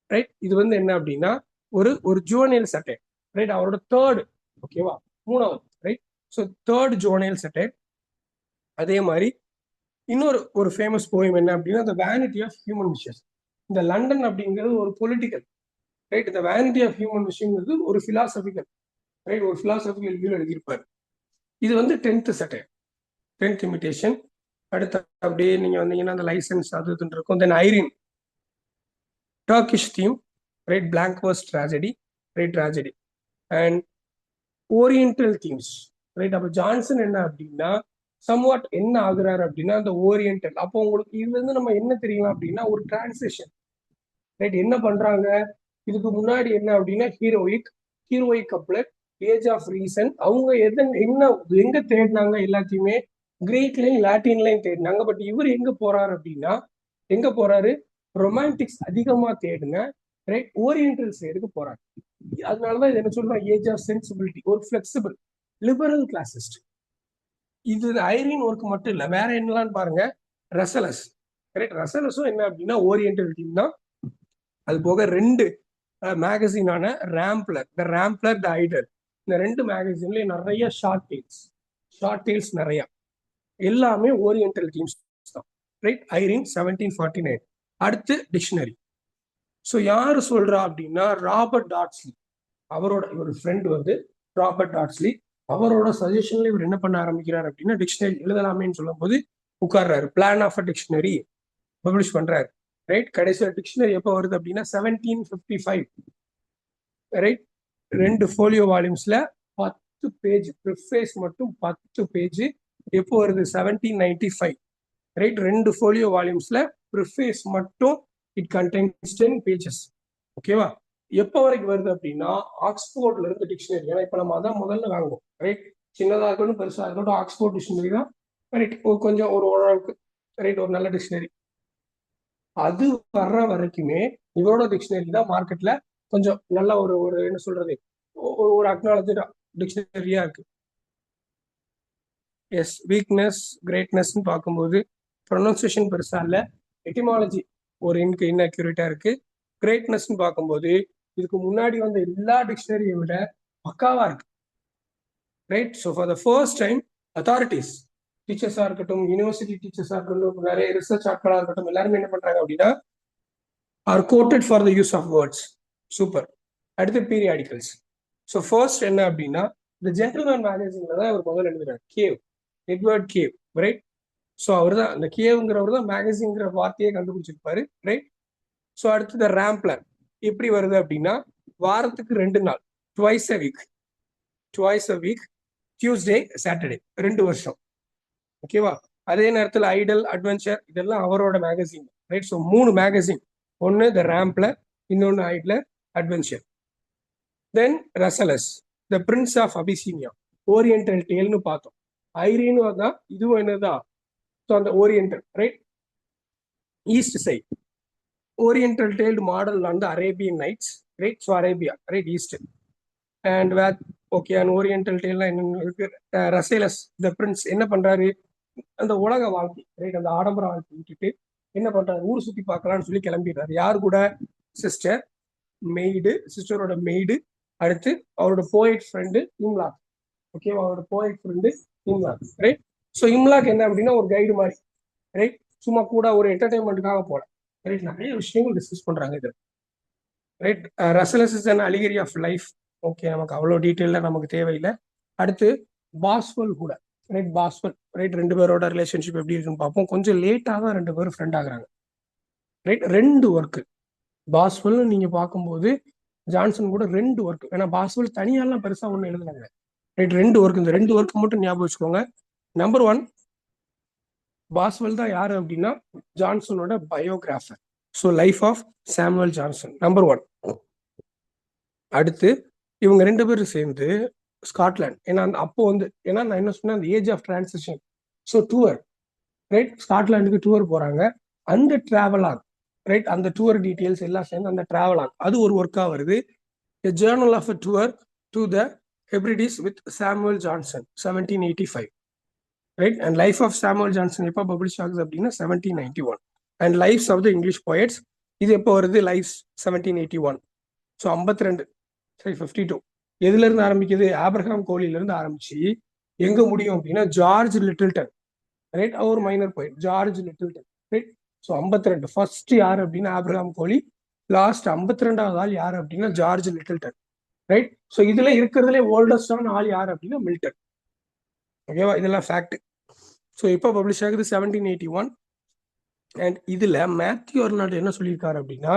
ரைட், இது வந்து என்ன அப்படின்னா ஒரு ஒரு ஜுவனைல் சட்டை. ரைட், அவரோட தேர்டு, ஓகேவா, 3வது. ரைட், ஸோ தேர்ட் ஜுவனைல் சட்டை. அதே மாதிரி இன்னொரு ஒரு ஃபேமஸ் போயம் என்ன அப்படின்னா த வேனிட்டி ஆஃப் ஹியூமன் விஷஸ். இந்த லண்டன் அப்படிங்கிறது ஒரு பொலிட்டிக்கல், ரைட். இந்த வேனிட்டி ஆஃப் ஹியூமன் விஷயங்கிறது ஒரு பிலாசபிக்கல், ரைட், ஒரு பிலாசபிக்கல் வியூ எழுதியிருப்பாரு. இது வந்து 10th சட்டை, 10th இமிடேஷன். அடுத்த அப்படியே நீங்க வந்தீங்கன்னா அந்த லைசன்ஸ் அது இதுன்னு இருக்கும். Then Irene, Turkish theme, right, blank verse tragedy, right, tragedy. And oriental themes, right. அப்போ ஜான்சன் என்ன அப்படின்னா சம்வாட் என்ன ஆகுறாரு அப்படின்னா அந்த ஓரியன்டல். அப்போ உங்களுக்கு இதுல இருந்து நம்ம என்ன தெரியலாம் அப்படின்னா ஒரு டிரான்சிஷன், ரைட். என்ன பண்றாங்க இதுக்கு முன்னாடி என்ன அப்படின்னா heroic couplet, age of reason. அவங்க என்ன எங்க தேடினாங்க எல்லாத்தையுமே கிரீக்லயும் லாட்டின்லயும் தேடினாங்க. பட் இவர் எங்க போறாரு அப்படின்னா எங்க போறாரு, ரொமான்டிக்ஸ் அதிகமா தேடுங்க, ரைட், ஓரியன்டல் சைடுக்கு போறாரு. அதனாலதான் இது என்ன சொல்றோம், ஏஜ் ஆஃப் சென்சிபிலிட்டி, ஒரு பிளெக்சிபிள் லிபரல் கிளாசிஸ்ட். இது ஐரின் ஒர்க் மட்டும் இல்ல, வேற என்னலாம் பாருங்க. ரசலஸ், ரைட், ரசலஸும் என்ன அப்படின்னா ஓரியன்டல் தீம் தான். அது போக 2 மேகசினான ராம்ப்ளர், த ராம்ப்ளர், த ஐடல், இந்த 2 மேகசின்லயும் நிறைய ஷார்ட் டெய்ல்ஸ் நிறைய, எல்லாமே ஓரியன்டல் தீம்ஸ் தான். Right, Irene 1749. அடுத்து டிக்ஷனரி. ஸோ யாரு சொல்றா அப்படின்னா ராபர்ட் டாட்ஸ்லி. அவரோட ஒரு ஃப்ரெண்ட் வந்து ராபர்ட் டாட்ஸ்லி. அவரோட சஜஷன்ல இவர் என்ன பண்ண ஆரம்பிக்கிறார் அப்படின்னா டிக்ஷனரி எழுதலாமேன்னு சொல்லும் போது உட்கார்றாரு. Plan of a dictionary publish பண்றாரு. ரைட், கடைசியில் டிக்ஷனரி எப்போ வருது அப்படின்னா 1755. ரைட், 2 ஃபோலியோ வால்யூம்ஸ்ல 10 பேஜ், ப்ரிஃபேஸ் மட்டும் 10 பேஜ். எப்போ வருது, 1795. ரைட், 2 ஃபோலியோ வால்யூம்ஸ்ல ப்ரிஃபேஸ் மட்டும் இட் கண்டெய்ன்ஸ் 10 பேஜஸ். ஓகேவா? எப்போ வரைக்கும் வருது அப்படின்னா ஆக்ஸ்போர்ட்ல இருந்து டிக்ஷனரி. ஏன்னா இப்ப நம்ம அதான் முதல்ல வாங்குவோம், ரைட். சின்னதா இருக்கட்டும் பெருசா இருக்கட்டும் ஆக்ஸ்போர்ட் டிக்ஷனரி தான், ரைட். கொஞ்சம் ஒரு ஓரளவுக்கு, ரைட், ஒரு நல்ல டிக்ஷனரி. அது வர்ற வரைக்குமே இவரோட டிக்ஷனரி தான் மார்க்கெட்ல கொஞ்சம் நல்ல ஒரு ஒரு என்ன சொல்றது, ஒரு அக்னாலஜ் டிக்ஷனரியா இருக்கு. எஸ், வீக்னஸ் கிரேட்னஸ்ன்னு பார்க்கும்போது ப்ரொனன்சியேஷன் பெருசா இல்ல, எட்டிமாலஜி ஒரு இன்அக்யூரேட்டா இருக்கு. கிரேட்னஸ்ன்னு பார்க்கும்போது இதுக்கு முன்னாடி வந்த எல்லா டிக்ஷனரியை விட பக்காவா இருக்கு. Right, so for the first time authorities, டீச்சர்ஸா இருக்கட்டும், யூனிவர்சிட்டி டீச்சர்ஸா இருக்கட்டும், நிறைய ரிசர்ச் ஆட்களா இருக்கட்டும், எல்லாருமே என்ன பண்றாங்க அப்படின்னா are quoted for the use of words. Super. அடுத்து பீரியாடிக்கல்ஸ். ஸோ ஃபர்ஸ்ட் என்ன அப்படின்னா இந்த ஜென்டில்மேன் மேகசின்ல தான் அவர் முதல்ல எழுதுறாரு, Cave, Edward Cave, right. So அவர் தான் அந்த கேவ்ங்கிறவர் தான் மேகசின்ங்கிற வார்த்தையை கண்டுபிடிச்சிருப்பாரு, ரைட். ஸோ அடுத்தது ராம்ப்ளர் எப்படி வருது அப்படின்னா வாரத்துக்கு 2 நாள், twice a week, Tuesday Saturday, 2 வருஷம். ஓகேவா? அதே நேரத்தில் ஐடல், அட்வென்ச்சர், இதெல்லாம் அவரோட மேகசின், ரைட். ஸோ 3 மேகசின், ஒன்னு த ராம்ப்ளர், இன்னொன்னு Idler, adventure. Then Rasselas the prince of Abyssinia, oriental டேல்னு பார்த்தோம். ஐரீனும் அதான், இதுவும் என்னதான், ஸோ அந்த oriental right, east side. Oriental டேல்டு மாடல் வந்து Arabian nights right, so Arabia right east. And where okay, and oriental டேல்லாம் என்னென்ன இருக்கு, ரசேலஸ் த பிரின்ஸ் என்ன பண்றாரு, அந்த உலக வாழ்க்கை ரைட், அந்த ஆடம்பர வாழ்க்கை விட்டுட்டு என்ன பண்றாரு, ஊர் சுத்தி பார்க்கலாம்னு சொல்லி கிளம்பிடுறாரு. யாரு கூட, சிஸ்டர், மெய்டு, சிஸ்டரோட மெய்டு, அடுத்து அவரோட போயட் ஃப்ரெண்டு இம்லாக். ஓகேவா, அவரோட போயட் ஃப்ரெண்டு இம்லாக் ரைட். ஸோ இம்லாக் என்ன அப்படின்னா ஒரு கைடு மாதிரி ரைட், சும்மா கூட ஒரு என்டர்டைன்மெண்ட்டுக்காக போல ரைட். நிறைய விஷயங்கள் டிஸ்கஸ் பண்றாங்க இது right. Rasselas is an allegory of life. Okay, நமக்கு அவ்வளோ டீட்டெயிலாக நமக்கு தேவையில்லை. அடுத்து பாஸ்வெல் கூட ரைட், பாஸ்வெல் ரைட், ரெண்டு பேரோட ரிலேஷன்ஷிப் எப்படி இருக்குன்னு பார்ப்போம். கொஞ்சம் லேட்டாக தான் ரெண்டு பேரும் ஃப்ரெண்ட் ஆகுறாங்க ரைட். ரெண்டு ஒர்க்கு பாஸ்வெல் நீங்க பார்க்கும்போது ஜான்சன் கூட ரெண்டு ஒர்க், ஏன்னா பாஸ்வெல் தனியாலாம் பெருசா ஒண்ணு எழுதுனாங்க ரைட். ரெண்டு ஒர்க், இந்த ரெண்டு ஒர்க் மட்டும் ஞாபகம் வச்சுக்கோங்க. நம்பர் 1, பாஸ்வெல் தான் யாரு அப்படின்னா ஜான்சனோட biographer. So life of Samuel Johnson number 1. அடுத்து இவங்க ரெண்டு பேரும் சேர்ந்து ஸ்காட்லாந்து, ஏன்னா அப்போ வந்து, ஏன்னா நான் என்ன சொன்னேன், அந்த age of transition, so tour right, ஸ்காட்லாண்டுக்கு டூர் போறாங்க. அந்த டிராவலாக் ரைட், அந்த டூர் டீட்டெயில்ஸ் எல்லாம் சேர்ந்து அந்த டிராவலாக், அது ஒரு ஒர்க்கா வருது. A journal of a tour to the Hebrides with Samuel Johnson 1785 right, and life of Samuel Johnson எப்போ பப்ளிஷ் ஆகுது அப்படின்னா 1791, and lives of the English poets இது எப்போ வருது, lives 1781. ஸோ 52 சரி 52 எதுல இருந்து ஆரம்பிக்குது, ஆப்ரஹாம் கோலில இருந்து ஆரம்பிச்சு எங்க முடியும் அப்படின்னா ஜார்ஜ் லிட்டில்டன் ரைட், அவர் மைனர் போயிட் George Littleton right. So 52 first யாரு அப்படின்னா ஆப்ரஹாம் கோலி, லாஸ்ட் 52வது ஆள் யாரு அப்படின்னா ஜார்ஜ் லிட்டில்டன் ரைட். ஸோ இதுல இருக்கிறதுலே ஓல்டஸ்டான ஆள் யார் அப்படின்னா மில்டன். ஓகேவா, இதெல்லாம் ஃபேக்ட். ஸோ இப்போ பப்ளிஷ் ஆகுது 1781. அண்ட் இதுல மேத்யூ அர்னால்ட் என்ன சொல்லியிருக்காரு அப்படின்னா,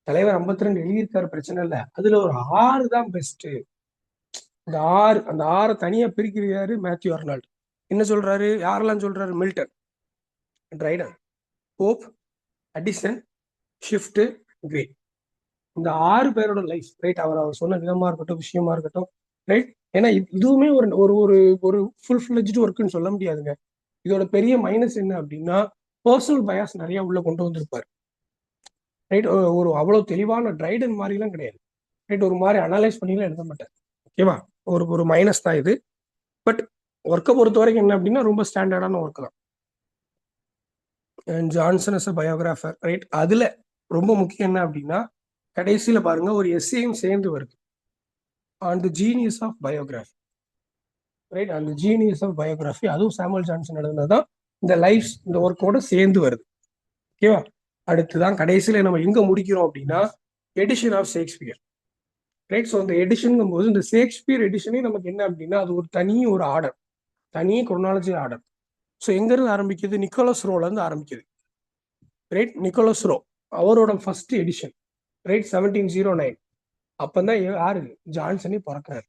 தலைவர் 52 எழுதியிருக்காரு, பிரச்சனை இல்லை, அதுல ஒரு 6 தான் பெஸ்ட். அந்த 6, அந்த 6 தனியா பிரிக்கிறாரு மேத்யூ அர்னால்ட். என்ன சொல்றாரு, யாரெல்லாம் சொல்றாரு, Milton, Dryden, Pope, Addison, Swift, Gray, இந்த 6 பேரோட லைஃப் ரைட். அவர் சொன்ன விதமா இருக்கட்டும், விஷயமா இருக்கட்டும் ரைட். ஏன்னா இதுவுமே ஒரு ஒரு ஒரு ஒரு ஃபுல் ஃபிளெஜ்டு ஒர்க்குன்னு சொல்ல முடியாதுங்க. இதோட பெரிய மைனஸ் என்ன அப்படின்னா பர்சனல் பயாஸ் நிறைய உள்ள கொண்டு வந்திருப்பாரு ரைட். ஒரு அவ்வளவு தெளிவான ட்ரைடன் மாதிரிலாம் கிடையாது ரைட், ஒரு மாதிரி அனலைஸ் பண்ணிலாம் எழுத மாட்டார். ஓகேவா, ஒரு ஒரு மைனஸ் தான் இது. பட் ஒர்க்கை பொறுத்த வரைக்கும் என்ன அப்படின்னா ரொம்ப ஸ்டாண்டர்டான ஒர்க் தான். Johnson is a biographer right. அதுல ரொம்ப முக்கியம் என்ன அப்படின்னா கடைசியில பாருங்க ஒரு எஸ்ஏயும் சேர்ந்து வருது, on the genius of biography right. அந்த ஜீனியஸ் ஆஃப் பயோகிராஃபி அதுவும் சாமுவல் ஜான்சன் எழுதுனதான் இந்த லைஃப் இந்த ஒர்க்கோட சேர்ந்து வருது. ஓகேவா, அடுத்துதான் கடைசியில நம்ம எங்க முடிக்கிறோம் அப்படின்னா edition of Shakespeare right. So இந்த எடிஷன் போது இந்த ஷேக்ஸ்பியர் எடிஷனே நமக்கு என்ன அப்படின்னா அது ஒரு தனி ஒரு ஆர்டர், தனி குரோனாலஜி ஆர்டர். ஸோ எங்க இருந்து ஆரம்பிக்குது, நிக்கோலஸ் ரோல இருந்து ஆரம்பிக்குது ரைட். நிக்கோலஸ் ரோ அவரோட ஃபர்ஸ்ட் எடிஷன் ரைட் 1709. அப்பதான் யாரு, ஜான்சனே பிறக்கிறாரு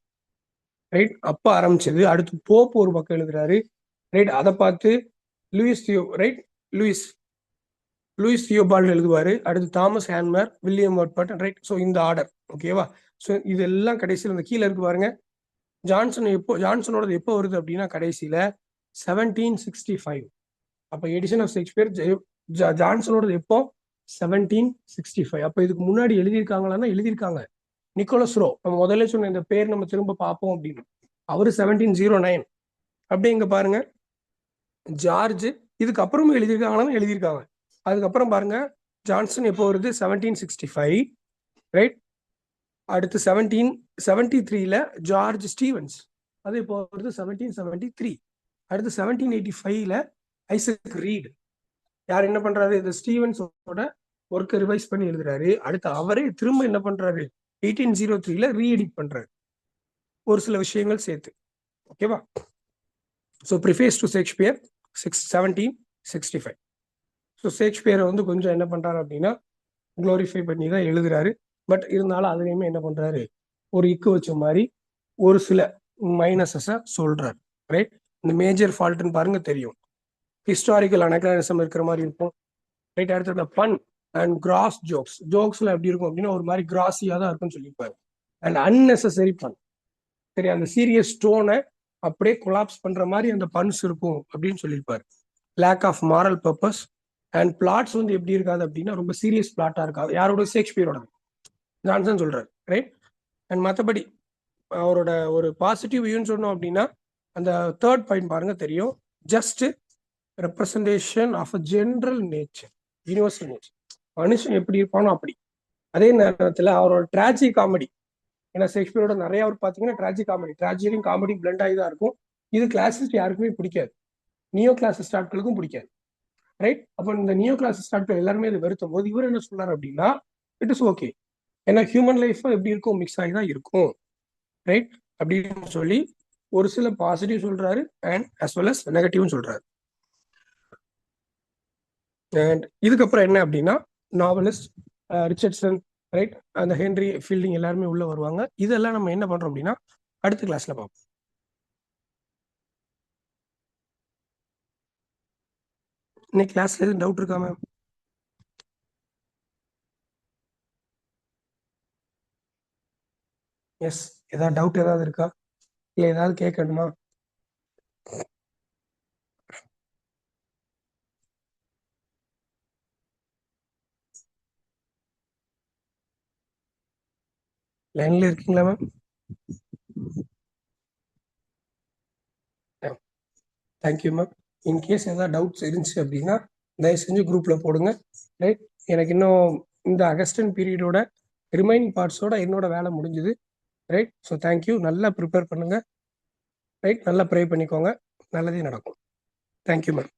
ரைட். அப்ப ஆரம்பிச்சது. அடுத்து போப் ஒரு பக்கம் எழுதுறாரு ரைட், அதை பார்த்து லூயிஸ் தியோ ரைட், லூயிஸ் தியோபால்ட் எழுதுவாரு. அடுத்து தாமஸ் ஹேன்மர், வில்லியம் வட்பர்டன் ரைட். ஸோ இந்த ஆர்டர் ஓகேவா. ஸோ இதெல்லாம் கடைசியில் இந்த கீழே இருக்கு பாருங்க. ஜான்சனோட எப்போ வருது அப்படின்னா கடைசியில 1765. அப்ப எடிஷன் ஆஃப் ஷேக்ஸ்பியர் ஜான்சனோட எப்போ 1765. அப்ப இதுக்கு முன்னாடி எழுதியிருக்காங்களான்னா எழுதியிருக்காங்க. நிக்கோலஸ் ரோ நம்ம முதல்ல சொன்ன இந்த பேர் நம்ம திரும்ப பார்ப்போம் அப்படின்னு, அவரு 1709. அப்படியே இங்க பாருங்க ஜார்ஜ், இதுக்கு அப்புறமும் எழுதியிருக்காங்களான்னு எழுதியிருக்காங்க. அதுக்கப்புறம் பாருங்க ஜான்சன் எப்போ வருது 1765 ரைட். அடுத்து 1773 ஜார்ஜ் ஸ்டீவன்ஸ், அது இப்போ வருது 1773. அடுத்து 1785 ஐசக் ரீட். யார் என்ன பண்றாரு, இந்த ஸ்டீவன்ஸோட ஒர்க்கை ரிவைஸ் பண்ணி எழுதுறாரு. அடுத்து அவரே திரும்ப என்ன பண்றாரு 1803 ரீஎடிட் பண்றாரு ஒரு சில விஷயங்கள் சேர்த்து. ஓகேவா. So preface to Shakespeare 1765. So ஷேக்ஸ்பியரை வந்து கொஞ்சம் என்ன பண்றாரு அப்படின்னா குளோரிஃபை பண்ணி தான் எழுதுறாரு. பட் இருந்தாலும் அதுலேயுமே என்ன பண்றாரு, ஒரு இக்கு வச்ச மாதிரி ஒரு சில மைனஸஸை சொல்றாரு ரைட். இந்த மேஜர் ஃபால்ட்னு பாருங்க தெரியும், ஹிஸ்டாரிக்கல் அனக்ரானிசம் இருக்கிற மாதிரி இருக்கும் ரைட். அடுத்து பன் அண்ட் கிராஸ் ஜோக்ஸ்ல எப்படி இருக்கும் அப்படின்னா ஒரு மாதிரி கிராஸியா தான் இருக்கும்னு சொல்லியிருப்பாரு. அண்ட் அன்னெசரி பன். சரி, அந்த சீரியஸ் ஸ்டோனை அப்படியே கொலாப்ஸ் பண்ற மாதிரி அந்த பன்ஸ் இருக்கும் அப்படின்னு சொல்லியிருப்பாரு. Lack of moral purpose and plots வந்து எப்படி இருக்காது அப்படின்னா ரொம்ப சீரியஸ் பிளாட்டா இருக்காது. யாரோட? ஷேக்ஸ்பியரோட. ஜான்சன் சொல்றாரு, ரைட். அண்ட் மற்றபடி அவரோட ஒரு பாசிட்டிவ் வியூன்னு சொன்னோம் அப்படின்னா அந்த தேர்ட் பாயிண்ட் பாருங்க தெரியும். Just representation of a general nature, universal nature. மனுஷன் எப்படி இருப்பானோ அப்படி. அதே நேரத்தில் அவரோட டிராஜி காமெடி, ஏன்னா ஷேக்ஸ்பியரோட நிறைய அவர் பார்த்தீங்கன்னா டிராஜி காமெடி, டிராஜியும் காமெடி பிளண்ட் ஆகி தான் இருக்கும். இது கிளாசிஸ்ட் யாருக்குமே பிடிக்காது, நியோ கிளாசிஸ்ட் ஆட்களுக்கும் பிடிக்காது, ரைட். அப்போ இந்த நியோ கிளாசிஸ்ட் ஆட்கள் எல்லாருமே இது வெறுத்தும் போது இவர் என்ன சொல்றாரு அப்படின்னா இட் இஸ் ஓகே, ஏன்னா ஹியூமன் லைஃப் எப்படி இருக்கும், மிக்ஸ் ஆகி தான் இருக்கும், ரைட் அப்படின்னு சொல்லி ஒரு சில பாசிட்டிவ் சொல்றாரு and as well as negative சொல்றாரு. அண்ட் இதுக்கப்புறம் என்ன அப்படின்னா நாவலிஸ்ட் ரிச்சர்ட்சன், ரைட், அந்த ஹென்ரி ஃபீல்டிங் எல்லாருமே உள்ள வருவாங்க. இதெல்லாம் நம்ம என்ன பண்றோம் அப்படின்னா அடுத்த கிளாஸ்ல பார்ப்போம். இன்னைக்கு கிளாஸ்ல எதுவும் டவுட் இருக்கா மேம்? எஸ், ஏதாவது டவுட் ஏதாவது இருக்கா, இல்லை ஏதாவது கேட்கணுமா? லைன்ல இருக்கீங்களா மேம்? Thank you ma'am. இன்கேஸ் ஏதாவது டவுட்ஸ் இருந்துச்சு அப்படின்னா தயவு செஞ்சு குரூப்ல போடுங்க, ரைட். எனக்கு இன்னும் இந்த அகஸ்டன் பீரியடோட ரிமைனிங் பார்ட்ஸோட என்னோட வேலை முடிஞ்சுது, ரைட். So thank you. நல்லா ப்ரிப்பேர் பண்ணுங்க, ரைட். நல்லா ப்ரே பண்ணிக்கோங்க, நல்லதே நடக்கும். Thank you ma'am.